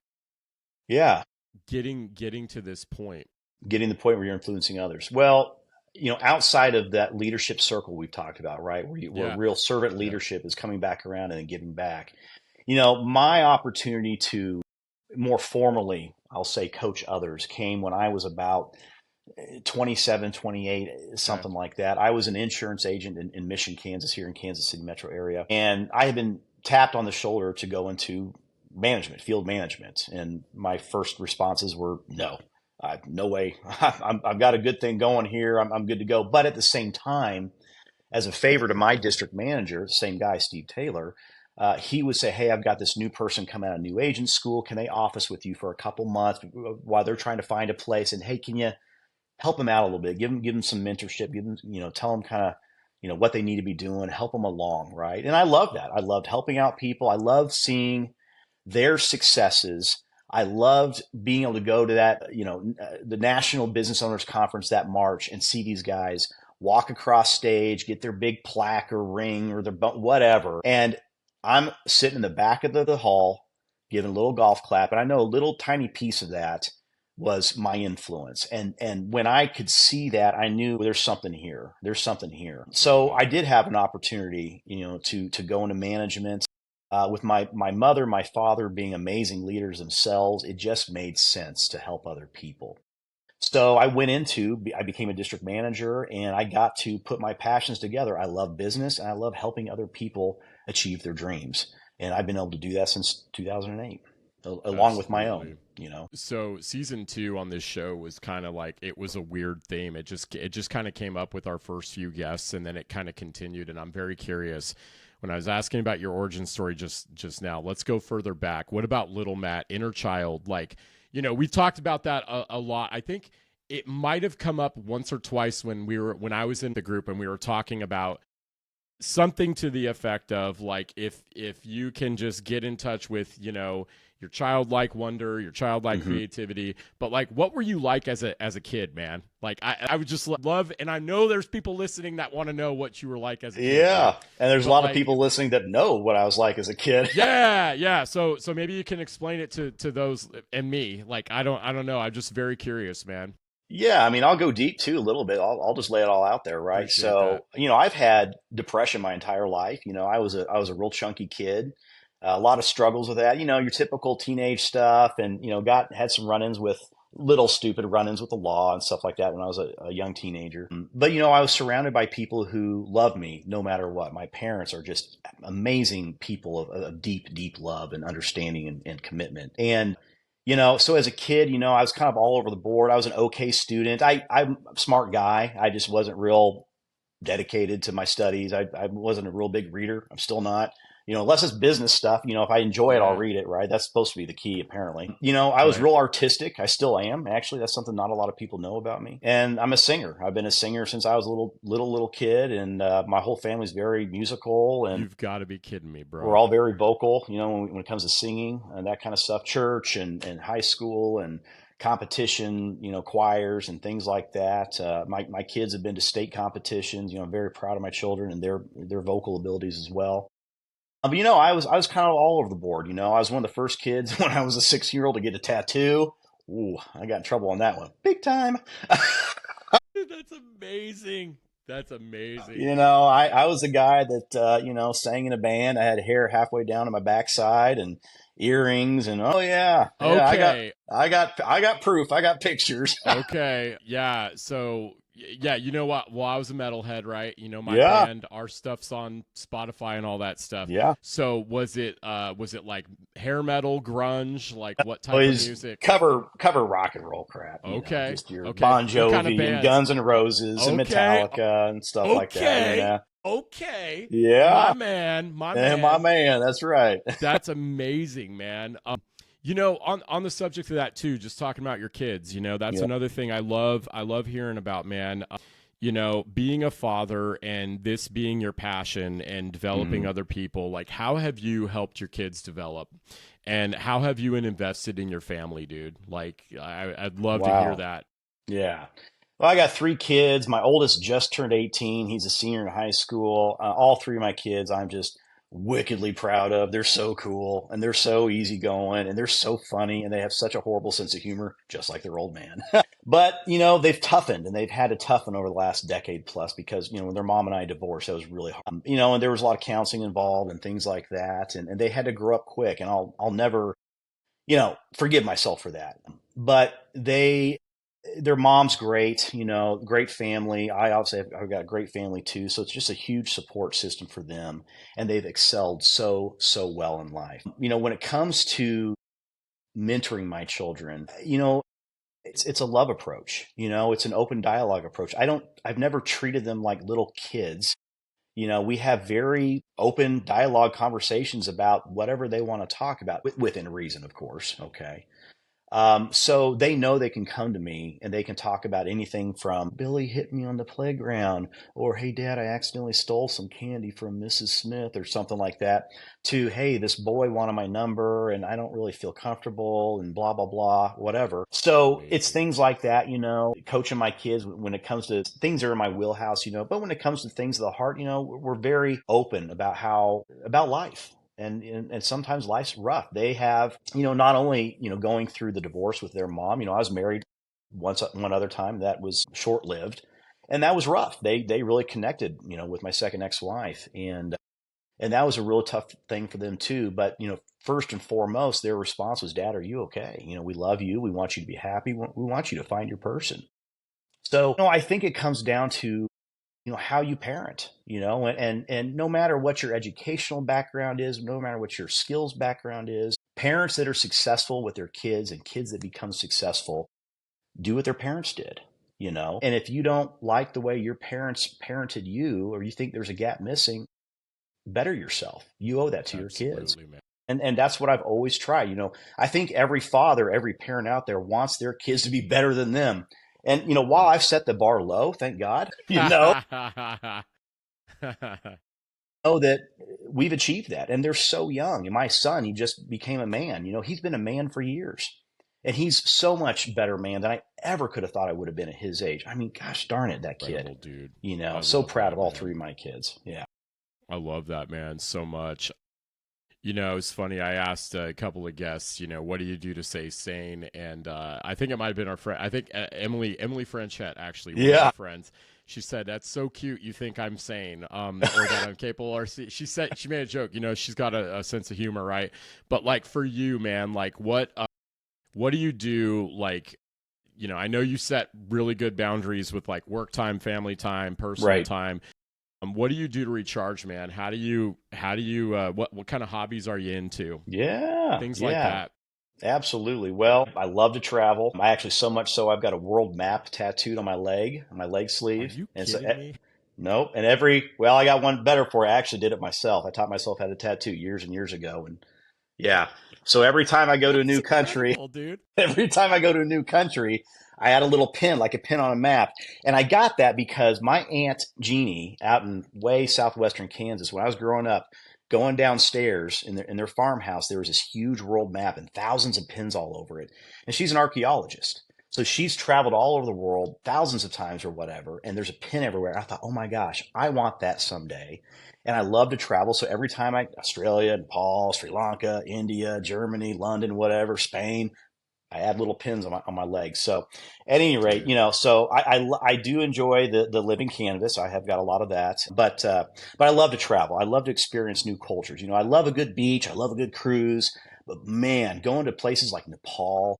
S2: Yeah.
S1: getting to this point?
S2: Getting the point where you're influencing others. Well, outside of that leadership circle we've talked about, right? Where
S1: Yeah.
S2: real servant
S1: Yeah.
S2: leadership is coming back around and then giving back. My opportunity to more formally, I'll say, coach others came when I was about 27, 28,
S1: Okay.
S2: something like that. I was an insurance agent in Mission, Kansas, here in Kansas City metro area. And I had been tapped on the shoulder to go into management, field management. And my first responses were no. No way. I've got a good thing going here. I'm good to go. But at the same time, as a favor to my district manager, the same guy, Steve Taylor, he would say, "Hey, I've got this new person coming out of new agent school. Can they office with you for a couple months while they're trying to find a place? And hey, can you help them out a little bit? Give them some mentorship. Give them, tell them kind of, what they need to be doing. Help them along, right?" And I love that. I loved helping out people. I loved seeing their successes. I loved being able to go to that, the National Business Owners Conference that March and see these guys walk across stage, get their big plaque or ring or their whatever. And I'm sitting in the back of the hall giving a little golf clap. And I know a little tiny piece of that was my influence. And when I could see that, I knew there's something here. There's something here. So I did have an opportunity, to go into management. With my mother, my father being amazing leaders themselves, it just made sense to help other people. So I became a district manager, and I got to put my passions together. I love business and I love helping other people achieve their dreams. And I've been able to do that since 2008, along with my
S1: Absolutely.
S2: own.
S1: So season 2 on this show was kind of like, it was a weird theme. It just kind of came up with our first few guests, and then it kind of continued. And I'm very curious. When I was asking about your origin story just now, let's go further back. What about little Matt, inner child? Like, we've talked about that a lot. I think it might have come up once or twice when I was in the group and we were talking about something to the effect of, like, if you can just get in touch with, your childlike wonder, your childlike
S2: Hmm.
S1: creativity. But like, what were you like as a kid, man? Like, I would just love, and I know there's people listening that want to know what you were like as a kid, man.
S2: Yeah. And there's a
S1: But
S2: lot of
S1: like,
S2: people listening that know what I was like as a kid.
S1: yeah. So maybe you can explain it to those and me. Like, I don't know. I'm just very curious, man.
S2: Yeah, I mean, I'll go deep too a little bit. I'll just lay it all out there, right?
S1: Appreciate that.
S2: So, I've had depression my entire life. I was a real chunky kid. A lot of struggles with that. Your typical teenage stuff, and had some run-ins with little stupid run-ins with the law and stuff like that when I was a young teenager. But I was surrounded by people who loved me no matter what. My parents are just amazing people of deep, deep love and understanding and commitment. And so as a kid, I was kind of all over the board. I was an okay student. I'm a smart guy. I just wasn't real dedicated to my studies. I wasn't a real big reader. I'm still not. Unless it's business stuff, if I enjoy it, I'll
S1: Yeah.
S2: read it, right? That's supposed to be the key, apparently. I was
S1: Right.
S2: real artistic. I still am. Actually, that's something not a lot of people know about me. And I'm a singer. I've been a singer since I was a little kid, and my whole family's very musical, and
S1: You've got to be kidding me,
S2: we're
S1: bro.
S2: all very vocal, when it comes to singing and that kind of stuff. Church and high school and competition, choirs and things like that. My kids have been to state competitions. I'm very proud of my children and their vocal abilities as well. But I was kind of all over the board. I was one of the first kids when I was a 6-year-old to get a tattoo. Ooh, I got in trouble on that one, big time.
S1: Dude, that's amazing. That's amazing.
S2: I was a guy that, sang in a band. I had hair halfway down to my backside and earrings and oh yeah, yeah,
S1: Okay.
S2: I got proof. I got pictures.
S1: Okay. Yeah. So yeah, you know what? Well, I was a metalhead, right? You know, my
S2: Yeah.
S1: band, our stuff's on Spotify and all that stuff.
S2: Yeah.
S1: So was it like hair metal, grunge, like what type of
S2: Always
S1: music?
S2: cover rock and roll crap,
S1: Okay.
S2: just your
S1: Okay.
S2: Bon
S1: What kind of
S2: Jovi and
S1: bands?
S2: Guns N' Roses and
S1: Okay.
S2: Metallica and stuff like
S1: Okay.
S2: that.
S1: Okay. My
S2: Yeah.
S1: man, my
S2: And my
S1: man.
S2: man, that's right.
S1: That's amazing, man. You know, on the subject of that too, just talking about your kids, you know, that's
S2: Yeah.
S1: another thing I love. I love hearing about, man. You know, being a father and this being your passion and developing
S2: Mhm.
S1: other people. Like, how have you helped your kids develop, and how have you invested in your family, dude? Like, I'd love to hear
S2: Wow.
S1: that.
S2: Yeah. Well, I got three kids. My oldest just turned 18. He's a senior in high school. All three of my kids, I'm just wickedly proud of. They're so cool and they're so easygoing and they're so funny and they have such a horrible sense of humor, just like their old man. But, they've toughened and they've had to toughen over the last decade plus because, when their mom and I divorced, that was really hard. And there was a lot of counseling involved and things like that. And they had to grow up quick. And I'll never, forgive myself for that. But their mom's great, great family. I've got a great family too. So it's just a huge support system for them. And they've excelled so, so well in life. When it comes to mentoring my children, it's a love approach, it's an open dialogue approach. I've never treated them like little kids. We have very open dialogue conversations about whatever they want to talk about within reason, of course. Okay. So they know they can come to me and they can talk about anything from Billy hit me on the playground or hey dad, I accidentally stole some candy from Mrs. Smith or something like that to hey, this boy wanted my number and I don't really feel comfortable and blah, blah, blah, whatever. So it's
S1: Amazing.
S2: things like that, coaching my kids when it comes to things that are in my wheelhouse, but when it comes to things of the heart, we're very open about life and sometimes life's rough. They have, not only, going through the divorce with their mom, I was married one other time that was short lived and that was rough. They really connected, with my second ex-wife and that was a real tough thing for them too. But, first and foremost, their response was, Dad, are you okay? We love you. We want you to be happy. We want you to find your person. So, I think it comes down to how you parent, and no matter what your educational background is, no matter what your skills background is, parents that are successful with their kids and kids that become successful do what their parents did, and if you don't like the way your parents parented you or you think there's a gap missing, better yourself. You owe that to your kids.
S1: Absolutely, man.
S2: And that's what I've always tried. I think every father, every parent out there wants their kids to be better than them. And, while I've set the bar low, thank God, know that we've achieved that and they're so young. And my son, he just became a man. He's been a man for years and he's so much better man than I ever could have thought I would have been at his age. I mean, gosh darn it, that kid,
S1: Incredible, dude. I
S2: so
S1: love
S2: proud of
S1: that,
S2: all
S1: man.
S2: three of my kids. Yeah.
S1: I love that, man, so much. You know, it's funny. I asked a couple of guests, you know, what do you do to stay sane? And I think it might have been our friend. I think Emily Franchette, actually, one of
S2: Yeah.
S1: our friends. She said, "That's so cute. You think I'm sane, or that I'm capable." Or she said she made a joke. You know, she's got a sense of humor, right? But like for you, man, like what do you do? Like, you know, I know you set really good boundaries with like work time, family time, personal
S2: Right.
S1: time. What do you do to recharge, man? How do you what kind of hobbies are you into?
S2: Yeah.
S1: Things like
S2: Yeah.
S1: that.
S2: Absolutely. Well, I love to travel. I actually so much so I've got a world map tattooed on my leg
S1: Are
S2: sleeve.
S1: you
S2: And so,
S1: kidding me?
S2: nope. And I got one better for you. I actually did it myself. I taught myself how to tattoo years and years ago. And yeah. So every time I go to a
S1: That's
S2: new country,
S1: incredible, dude.
S2: every time I go to a new country, I add a little pin, like a pin on a map. And I got that because my Aunt Jeannie out in way southwestern Kansas, when I was growing up, going downstairs in their farmhouse, there was this huge world map and thousands of pins all over it. And she's an archaeologist. So she's traveled all over the world thousands of times or whatever. And there's a pin everywhere. I thought, oh my gosh, I want that someday. And I love to travel. So every time Australia, Nepal, Sri Lanka, India, Germany, London, whatever, Spain, I add little pins on my legs. So at any rate,
S1: Dude.
S2: so I do enjoy the living canvas. I have got a lot of that, but I love to travel. I love to experience new cultures. I love a good beach. I love a good cruise, but man, going to places like Nepal,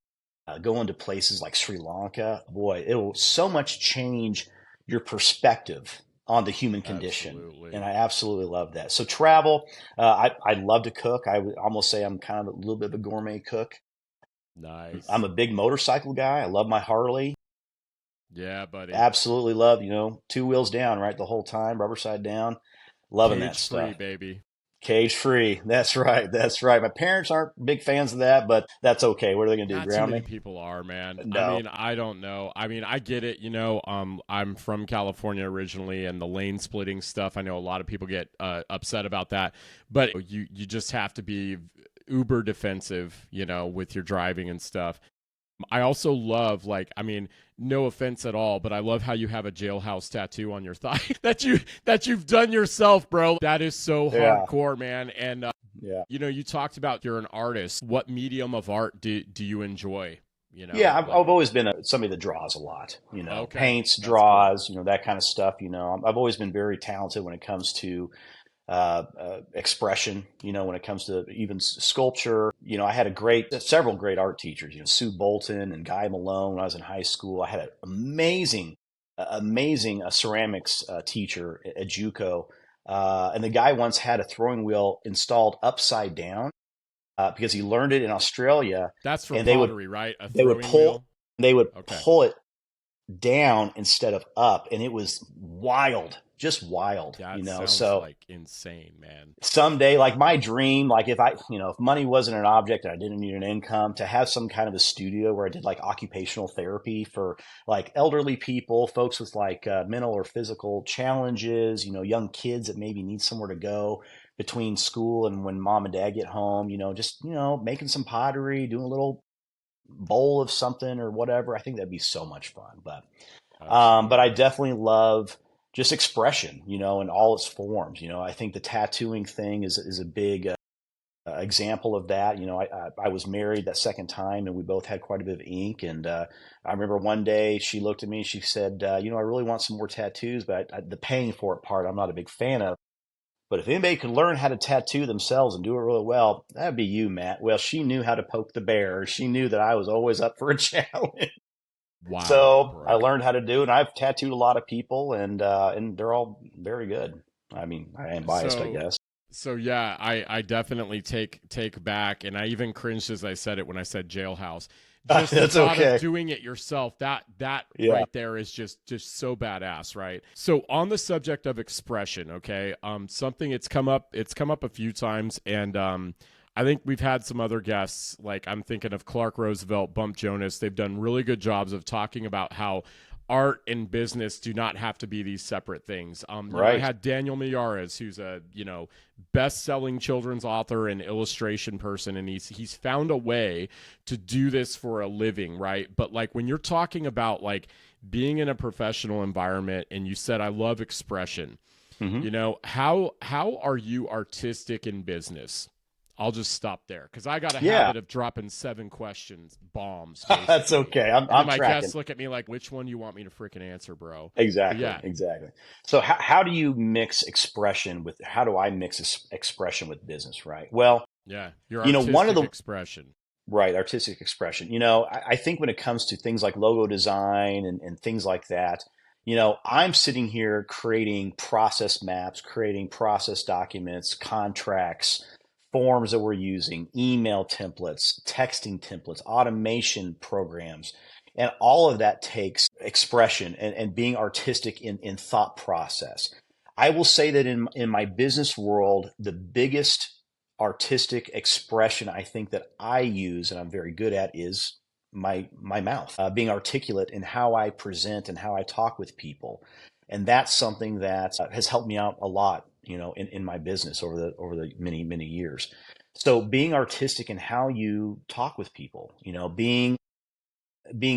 S2: going to places like Sri Lanka, boy, it will so much change your perspective on the human condition. And
S1: Absolutely.
S2: I absolutely love that. So travel, I love to cook. I would almost say I'm kind of a little bit of a gourmet cook. I'm
S1: Nice.
S2: a big motorcycle guy. I love my Harley.
S1: Yeah, buddy.
S2: Absolutely love, two wheels down, right? The whole time, rubber side down. Loving that
S1: Cage free,
S2: stuff.
S1: baby.
S2: Cage free. That's right. That's right. My parents aren't big fans of that, but that's okay. What are they going to do?
S1: Not too
S2: Ground
S1: many
S2: me?
S1: people are, man. I
S2: No.
S1: mean, I don't know. I mean, I get it. I'm from California originally, and the lane splitting stuff. I know a lot of people get upset about that, but you just have to be uber defensive, with your driving and stuff. I also love, like, I mean, no offense at all, but I love how you have a jailhouse tattoo on your thigh that you've done yourself, bro. That is so
S2: Yeah.
S1: hardcore, man. And
S2: Yeah.
S1: you talked about you're an artist. What medium of art do you enjoy?
S2: Yeah,
S1: Like,
S2: I've always been somebody that draws a lot,
S1: okay,
S2: paints,
S1: that's cool.
S2: draws, that kind of stuff. I've always been very talented when it comes to expression, when it comes to even sculpture. I had several great art teachers, Sue Bolton and Guy Malone when I was in high school. I had an amazing ceramics teacher at JUCO. And the guy once had a throwing wheel installed upside down because he learned it in Australia,
S1: That's for
S2: and they would
S1: pottery, right? A
S2: they would
S1: throwing
S2: pull
S1: wheel.
S2: they would
S1: Okay.
S2: pull it down instead of up, and it was wild, just wild,
S1: That sounds
S2: So
S1: like insane, man.
S2: someday, like my dream, like if money wasn't an object and I didn't need an income, to have some kind of a studio where I did like occupational therapy for like elderly people, folks with like mental or physical challenges, young kids that maybe need somewhere to go between school and when mom and dad get home, just, making some pottery, doing a little bowl of something or whatever. I think that'd be so much fun. But I
S1: Absolutely.
S2: definitely love just expression, in all its forms. I think the tattooing thing is a big example of that. I was married that second time, and we both had quite a bit of ink. And I remember one day she looked at me, she said, I really want some more tattoos, but the paying for it part, I'm not a big fan of. But if anybody could learn how to tattoo themselves and do it really well, that'd be you, Matt. Well, she knew how to poke the bear. She knew that I was always up for a challenge.
S1: Wow,
S2: So I
S1: bro.
S2: learned how to do it. And I've tattooed a lot of people, and they're all very good. I mean, I am biased, I
S1: So
S2: guess.
S1: So yeah, I definitely take back, and I even cringed as I said it when I said jailhouse. Just the
S2: That's
S1: thought of
S2: okay.
S1: doing it yourself, that
S2: Yeah.
S1: right there is just so badass, right? So on the subject of expression, okay, something it's come up a few times, and I think we've had some other guests, like I'm thinking of Clark Roosevelt, Bump Jonas. They've done really good jobs of talking about how art and business do not have to be these separate things. I
S2: Right.
S1: had Daniel Miyares, who's a best-selling children's author and illustration person, and he's found a way to do this for a living, right? But like when you're talking about like being in a professional environment, and you said I love expression,
S2: Hmm.
S1: how are you artistic in business? I'll just stop there because I got a
S2: Yeah.
S1: habit of dropping 7 questions, bombs,
S2: That's
S1: basically.
S2: okay. I'm
S1: And then
S2: I'm
S1: my
S2: tracking.
S1: guests look at me like, which one do you want me to freaking answer, bro? But
S2: Exactly.
S1: yeah,
S2: Exactly. So how do you mix expression with how do I mix expression with business, right? Well,
S1: yeah, your
S2: one of
S1: artistic
S2: the
S1: expression.
S2: right, artistic expression. I think when it comes to things like logo design and things like that, I'm sitting here creating process maps, creating process documents, contracts, forms that we're using, email templates, texting templates, automation programs. And all of that takes expression and being artistic in thought process. I will say that in my business world, the biggest artistic expression I think that I use and I'm very good at is my mouth, being articulate in how I present and how I talk with people, and that's something that has helped me out a lot, in my business over the many years. So being artistic in how you talk with people, being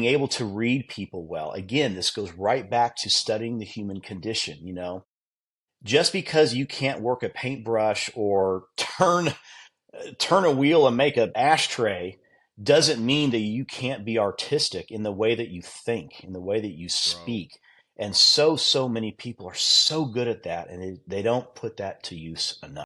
S2: able to read people well. Again, this goes right back to studying the human condition. Just because you can't work a paintbrush or turn a wheel and make an ashtray doesn't mean that you can't be artistic in the way that you think, in the way that you
S1: Bro.
S2: speak. And so many people are so good at that, and they don't put that to use enough.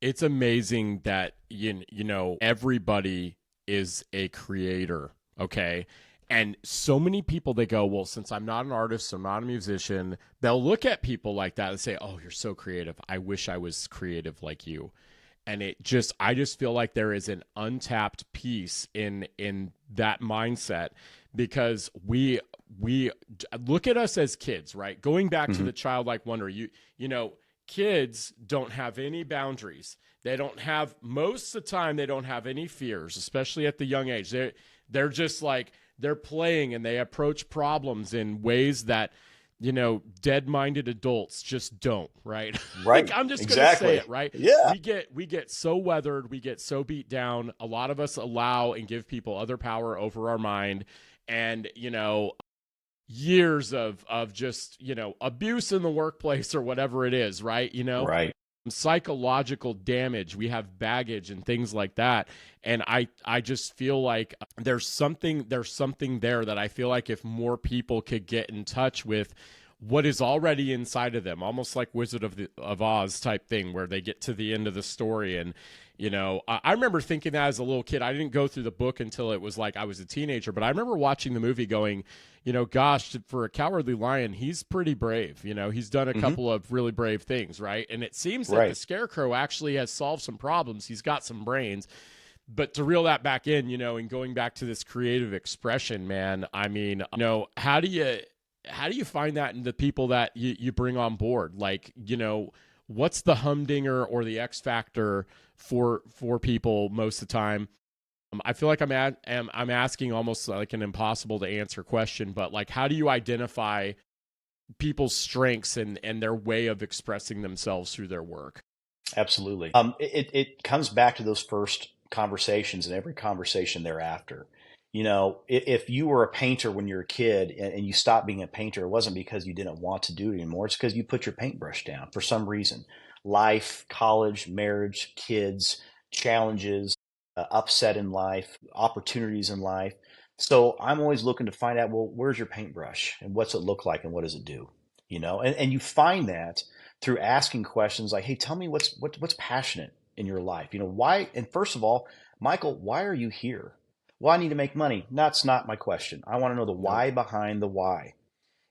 S1: It's amazing that you know everybody is a creator, okay? And so many people they go, well, since I'm not an artist, I'm not a musician, they'll look at people like that and say, "Oh, you're so creative. I wish I was creative like you." And I just feel like there is an untapped piece in that mindset because we look at us as kids, right? Going back to
S2: Hmm.
S1: the childlike wonder, you know, kids don't have any boundaries. They don't have most of the time they don't have any fears, especially at the young age. They're just like they're playing and they approach problems in ways that you know dead-minded adults just don't, right? Like
S2: Right.
S1: I'm just going to say
S2: Exactly.
S1: it, right?
S2: Yeah.
S1: We get so weathered, we get so beat down. A lot of us allow and give people other power over our mind and you know years of just you know abuse in the workplace or whatever it is, right? You know,
S2: Right.
S1: psychological damage, we have baggage and things like that. And I just feel like there's something there that I feel like if more people could get in touch with what is already inside of them, almost like Wizard of Oz type thing where they get to the end of the story. And you know I remember thinking that as a little kid. I didn't go through the book until it was like I was a teenager, but I remember watching the movie going, you know, gosh, for a cowardly lion, he's pretty brave. You know, he's done a
S2: Hmm.
S1: couple of really brave things, right? And it seems that the
S2: Right.
S1: scarecrow actually has solved some problems. He's got some brains. But to reel that back in, you know, and going back to this creative expression, man, I mean, you know, how do you find that in the people that you bring on board? Like, you know, what's the humdinger or the X factor for people most of the time? I feel like I'm asking almost like an impossible to answer question, but like, how do you identify people's strengths and their way of expressing themselves through their work?
S2: Absolutely. It comes back to those first conversations and every conversation thereafter. You know, if you were a painter when you were a kid and you stopped being a painter, it wasn't because you didn't want to do it anymore. It's because you put your paintbrush down for some reason. Life, college, marriage, kids, challenges, upset in life, opportunities in life. So I'm always looking to find out, well, where's your paintbrush and what's it look like and what does it do? You know, and you find that through asking questions like, "Hey, tell me what's passionate in your life. You know, why?" And first of all, Michael, why are you here? Well, I need to make money. That's not my question. I want to know the
S1: Nope.
S2: why behind the why.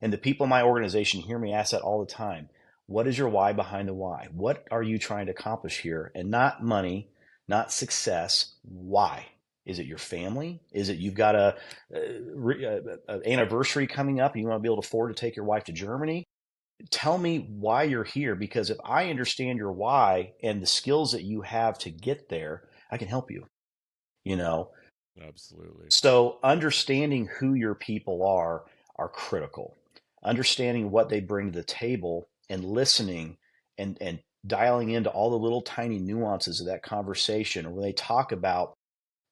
S2: And the people in my organization hear me ask that all the time. What is your why behind the why? What are you trying to accomplish here? And not money, not success. Why? Is it your family? Is it you've got a anniversary coming up and you want to be able to afford to take your wife to Germany? Tell me why you're here, because if I understand your why and the skills that you have to get there, I can help you, you know.
S1: Absolutely.
S2: So understanding who your people are critical. Understanding what they bring to the table and listening and dialing into all the little tiny nuances of that conversation, or when they talk about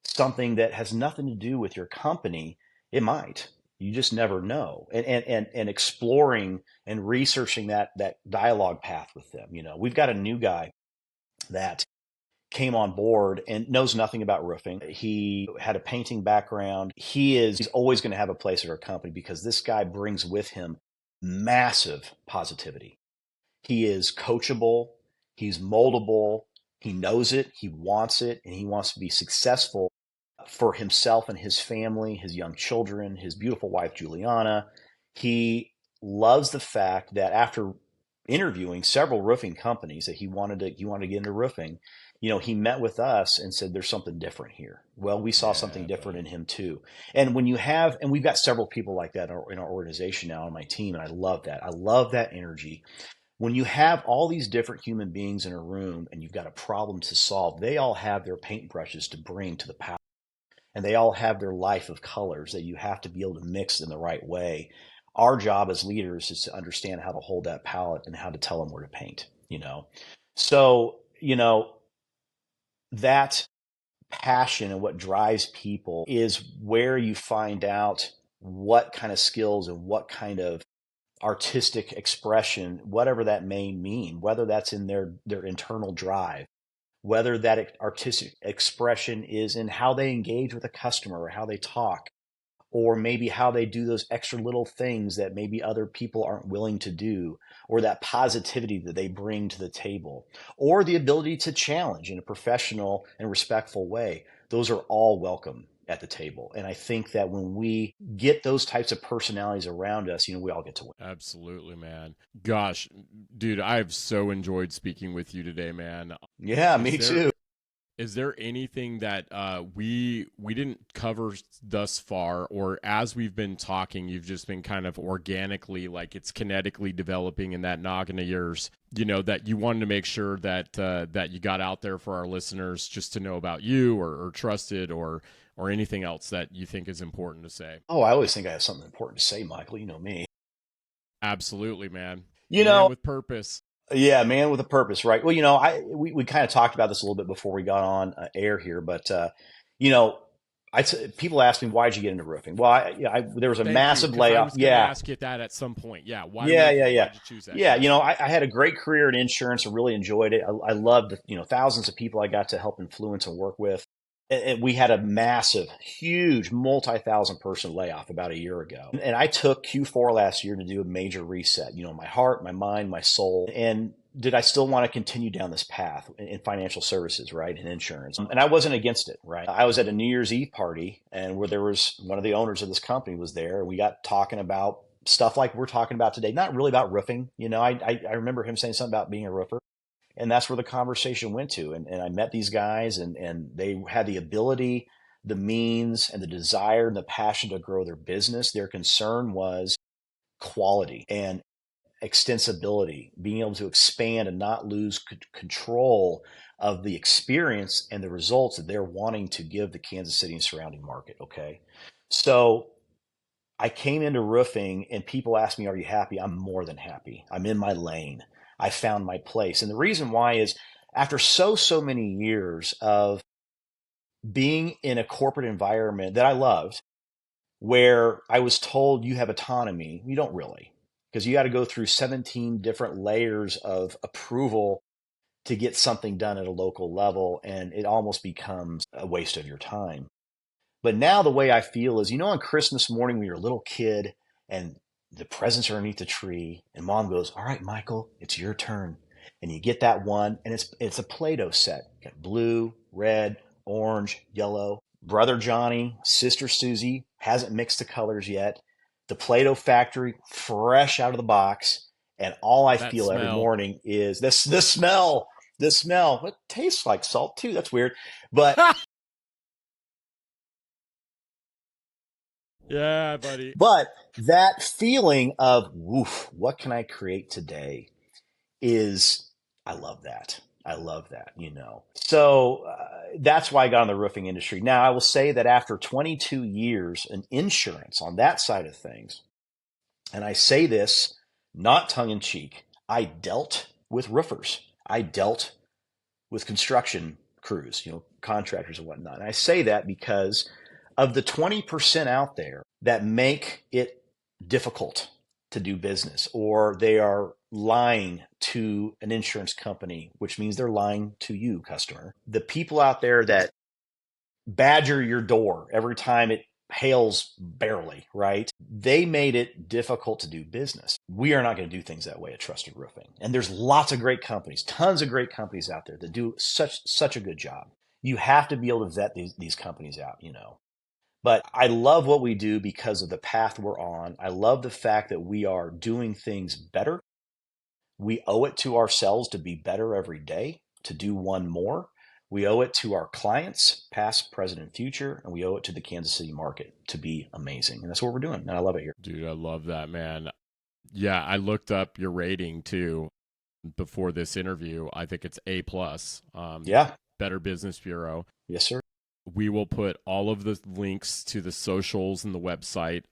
S2: something that has nothing to do with your company, it might. You just never know. And exploring and researching that dialogue path with them. You know, we've got a new guy that came on board and knows nothing about roofing. He had a painting background. He's always going to have a place at our company because this guy brings with him massive positivity. He is coachable, he's moldable, he knows it, he wants it, and he wants to be successful for himself and his family, his young children, his beautiful wife, Juliana. He loves the fact that after interviewing several roofing companies that he wanted to get into roofing, you know, he met with us and said, there's something different here. Well, we saw something
S1: Yeah,
S2: different in
S1: buddy.
S2: him too. And when you have, and we've got several people like that in our organization now on my team, and I love that. I love that energy. When you have all these different human beings in a room and you've got a problem to solve, they all have their paintbrushes to bring to the palette, and they all have their life of colors that you have to be able to mix in the right way. Our job as leaders is to understand how to hold that palette and how to tell them where to paint, you know. So, you know, that passion and what drives people is where you find out what kind of skills and what kind of artistic expression, whatever that may mean, whether that's in their internal drive, whether that artistic expression is in how they engage with a customer or how they talk, or maybe how they do those extra little things that maybe other people aren't willing to do, or that positivity that they bring to the table, or the ability to challenge in a professional and respectful way. Those are all welcome at the table. And I think that when we get those types of personalities around us, we all get to win.
S1: Absolutely, man. Gosh, dude, I've so enjoyed speaking with you today, man.
S2: Yeah, me too.
S1: Is there anything that we didn't cover thus far, or as we've been talking, you've just been kind of organically, like it's kinetically developing in that noggin of yours, that you wanted to make sure that that you got out there for our listeners just to know about you or trusted or anything else that you think is important to say?
S2: Oh, I always think I have something important to say, Michael. You know me.
S1: Absolutely, man.
S2: Man
S1: with purpose.
S2: Yeah, man with a purpose, right? Well, we kind of talked about this a little bit before we got on air here, but people ask me, why'd you get into roofing? Well, there was a massive layoff.
S1: I was going to ask you that at some point. Yeah. Why'd you choose that?
S2: Yeah. I had a great career in insurance. I really enjoyed it. I loved, thousands of people I got to help influence and work with. And we had a massive, huge, multi-thousand person layoff about a year ago. And I took Q4 last year to do a major reset, my heart, my mind, my soul. And did I still want to continue down this path in financial services, right? In insurance. And I wasn't against it, right? I was at a New Year's Eve party and where there was one of the owners of this company was there. We got talking about stuff like we're talking about today, not really about roofing. I remember him saying something about being a roofer. And that's where the conversation went to. And I met these guys and they had the ability, the means, and the desire and the passion to grow their business. Their concern was quality and extensibility, being able to expand and not lose control of the experience and the results that they're wanting to give the Kansas City and surrounding market. Okay. So I came into roofing and people ask me, are you happy? I'm more than happy. I'm in my lane. I found my place. And the reason why is after so many years of being in a corporate environment that I loved, where I was told you have autonomy, you don't really, because you got to go through 17 different layers of approval to get something done at a local level. And it almost becomes a waste of your time. But now the way I feel is, on Christmas morning when you're a little kid and the presents are underneath the tree and mom goes, all right, Michael, it's your turn. And you get that one and it's a Play-Doh set. You got blue, red, orange, yellow. Brother Johnny, sister Susie hasn't mixed the colors yet. The Play-Doh factory, fresh out of the box. And all I feel every morning is this smell. It tastes like salt too. That's weird. But
S1: yeah, buddy.
S2: But that feeling of, woof, what can I create today is, I love that. So that's why I got in the roofing industry. Now, I will say that after 22 years in insurance on that side of things, and I say this not tongue in cheek, I dealt with roofers. I dealt with construction crews, contractors and whatnot. And I say that because of the 20% out there that make it difficult to do business, or they are lying to an insurance company, which means they're lying to you, customer. The people out there that badger your door every time it hails barely, right? They made it difficult to do business. We are not going to do things that way at Trusted Roofing. And there's lots of great companies, tons of great companies out there that do such a good job. You have to be able to vet these companies out, But I love what we do because of the path we're on. I love the fact that we are doing things better. We owe it to ourselves to be better every day, to do one more. We owe it to our clients, past, present, and future, and we owe it to the Kansas City market to be amazing. And that's what we're doing. And I love it here.
S1: Dude, I love that, man. Yeah, I looked up your rating too before this interview. I think it's A+.
S2: Yeah.
S1: Better Business Bureau.
S2: Yes, sir.
S1: we will put all of the links to the socials and the website.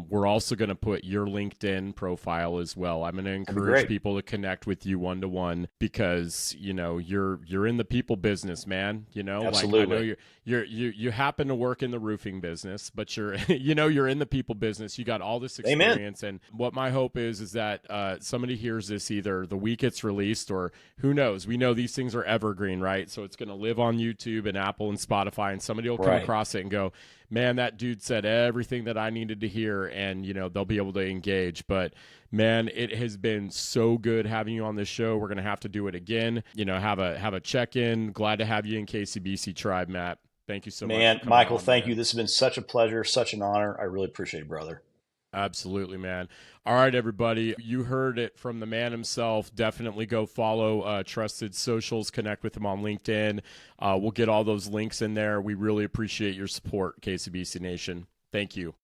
S1: We're also going to put your LinkedIn profile as well. I'm going to encourage people to connect with you one-to-one because, you know, you're in the people business, man. You know,
S2: Absolutely.
S1: like I know you happen to work in the roofing business, but you're, you know, you're in the people business. You got all this experience.
S2: Amen.
S1: And what my hope is that somebody hears this either the week it's released or who knows. We know these things are evergreen, right? So it's going to live on YouTube and Apple and Spotify, and somebody will come across it and go, man, that dude said everything that I needed to hear, and, you know, they'll be able to engage. But man, it has been so good having you on this show. We're going to have to do it again, you know, have a check-in. Glad to have you in KCBC Tribe, Matt. Thank you so much.
S2: Man, Michael, thank you. This has been such a pleasure, such an honor. I really appreciate it, brother.
S1: Absolutely, man. All right, everybody. You heard it from the man himself. Definitely go follow Trusted Socials. Connect with him on LinkedIn. We'll get all those links in there. We really appreciate your support, KCBC Nation. Thank you.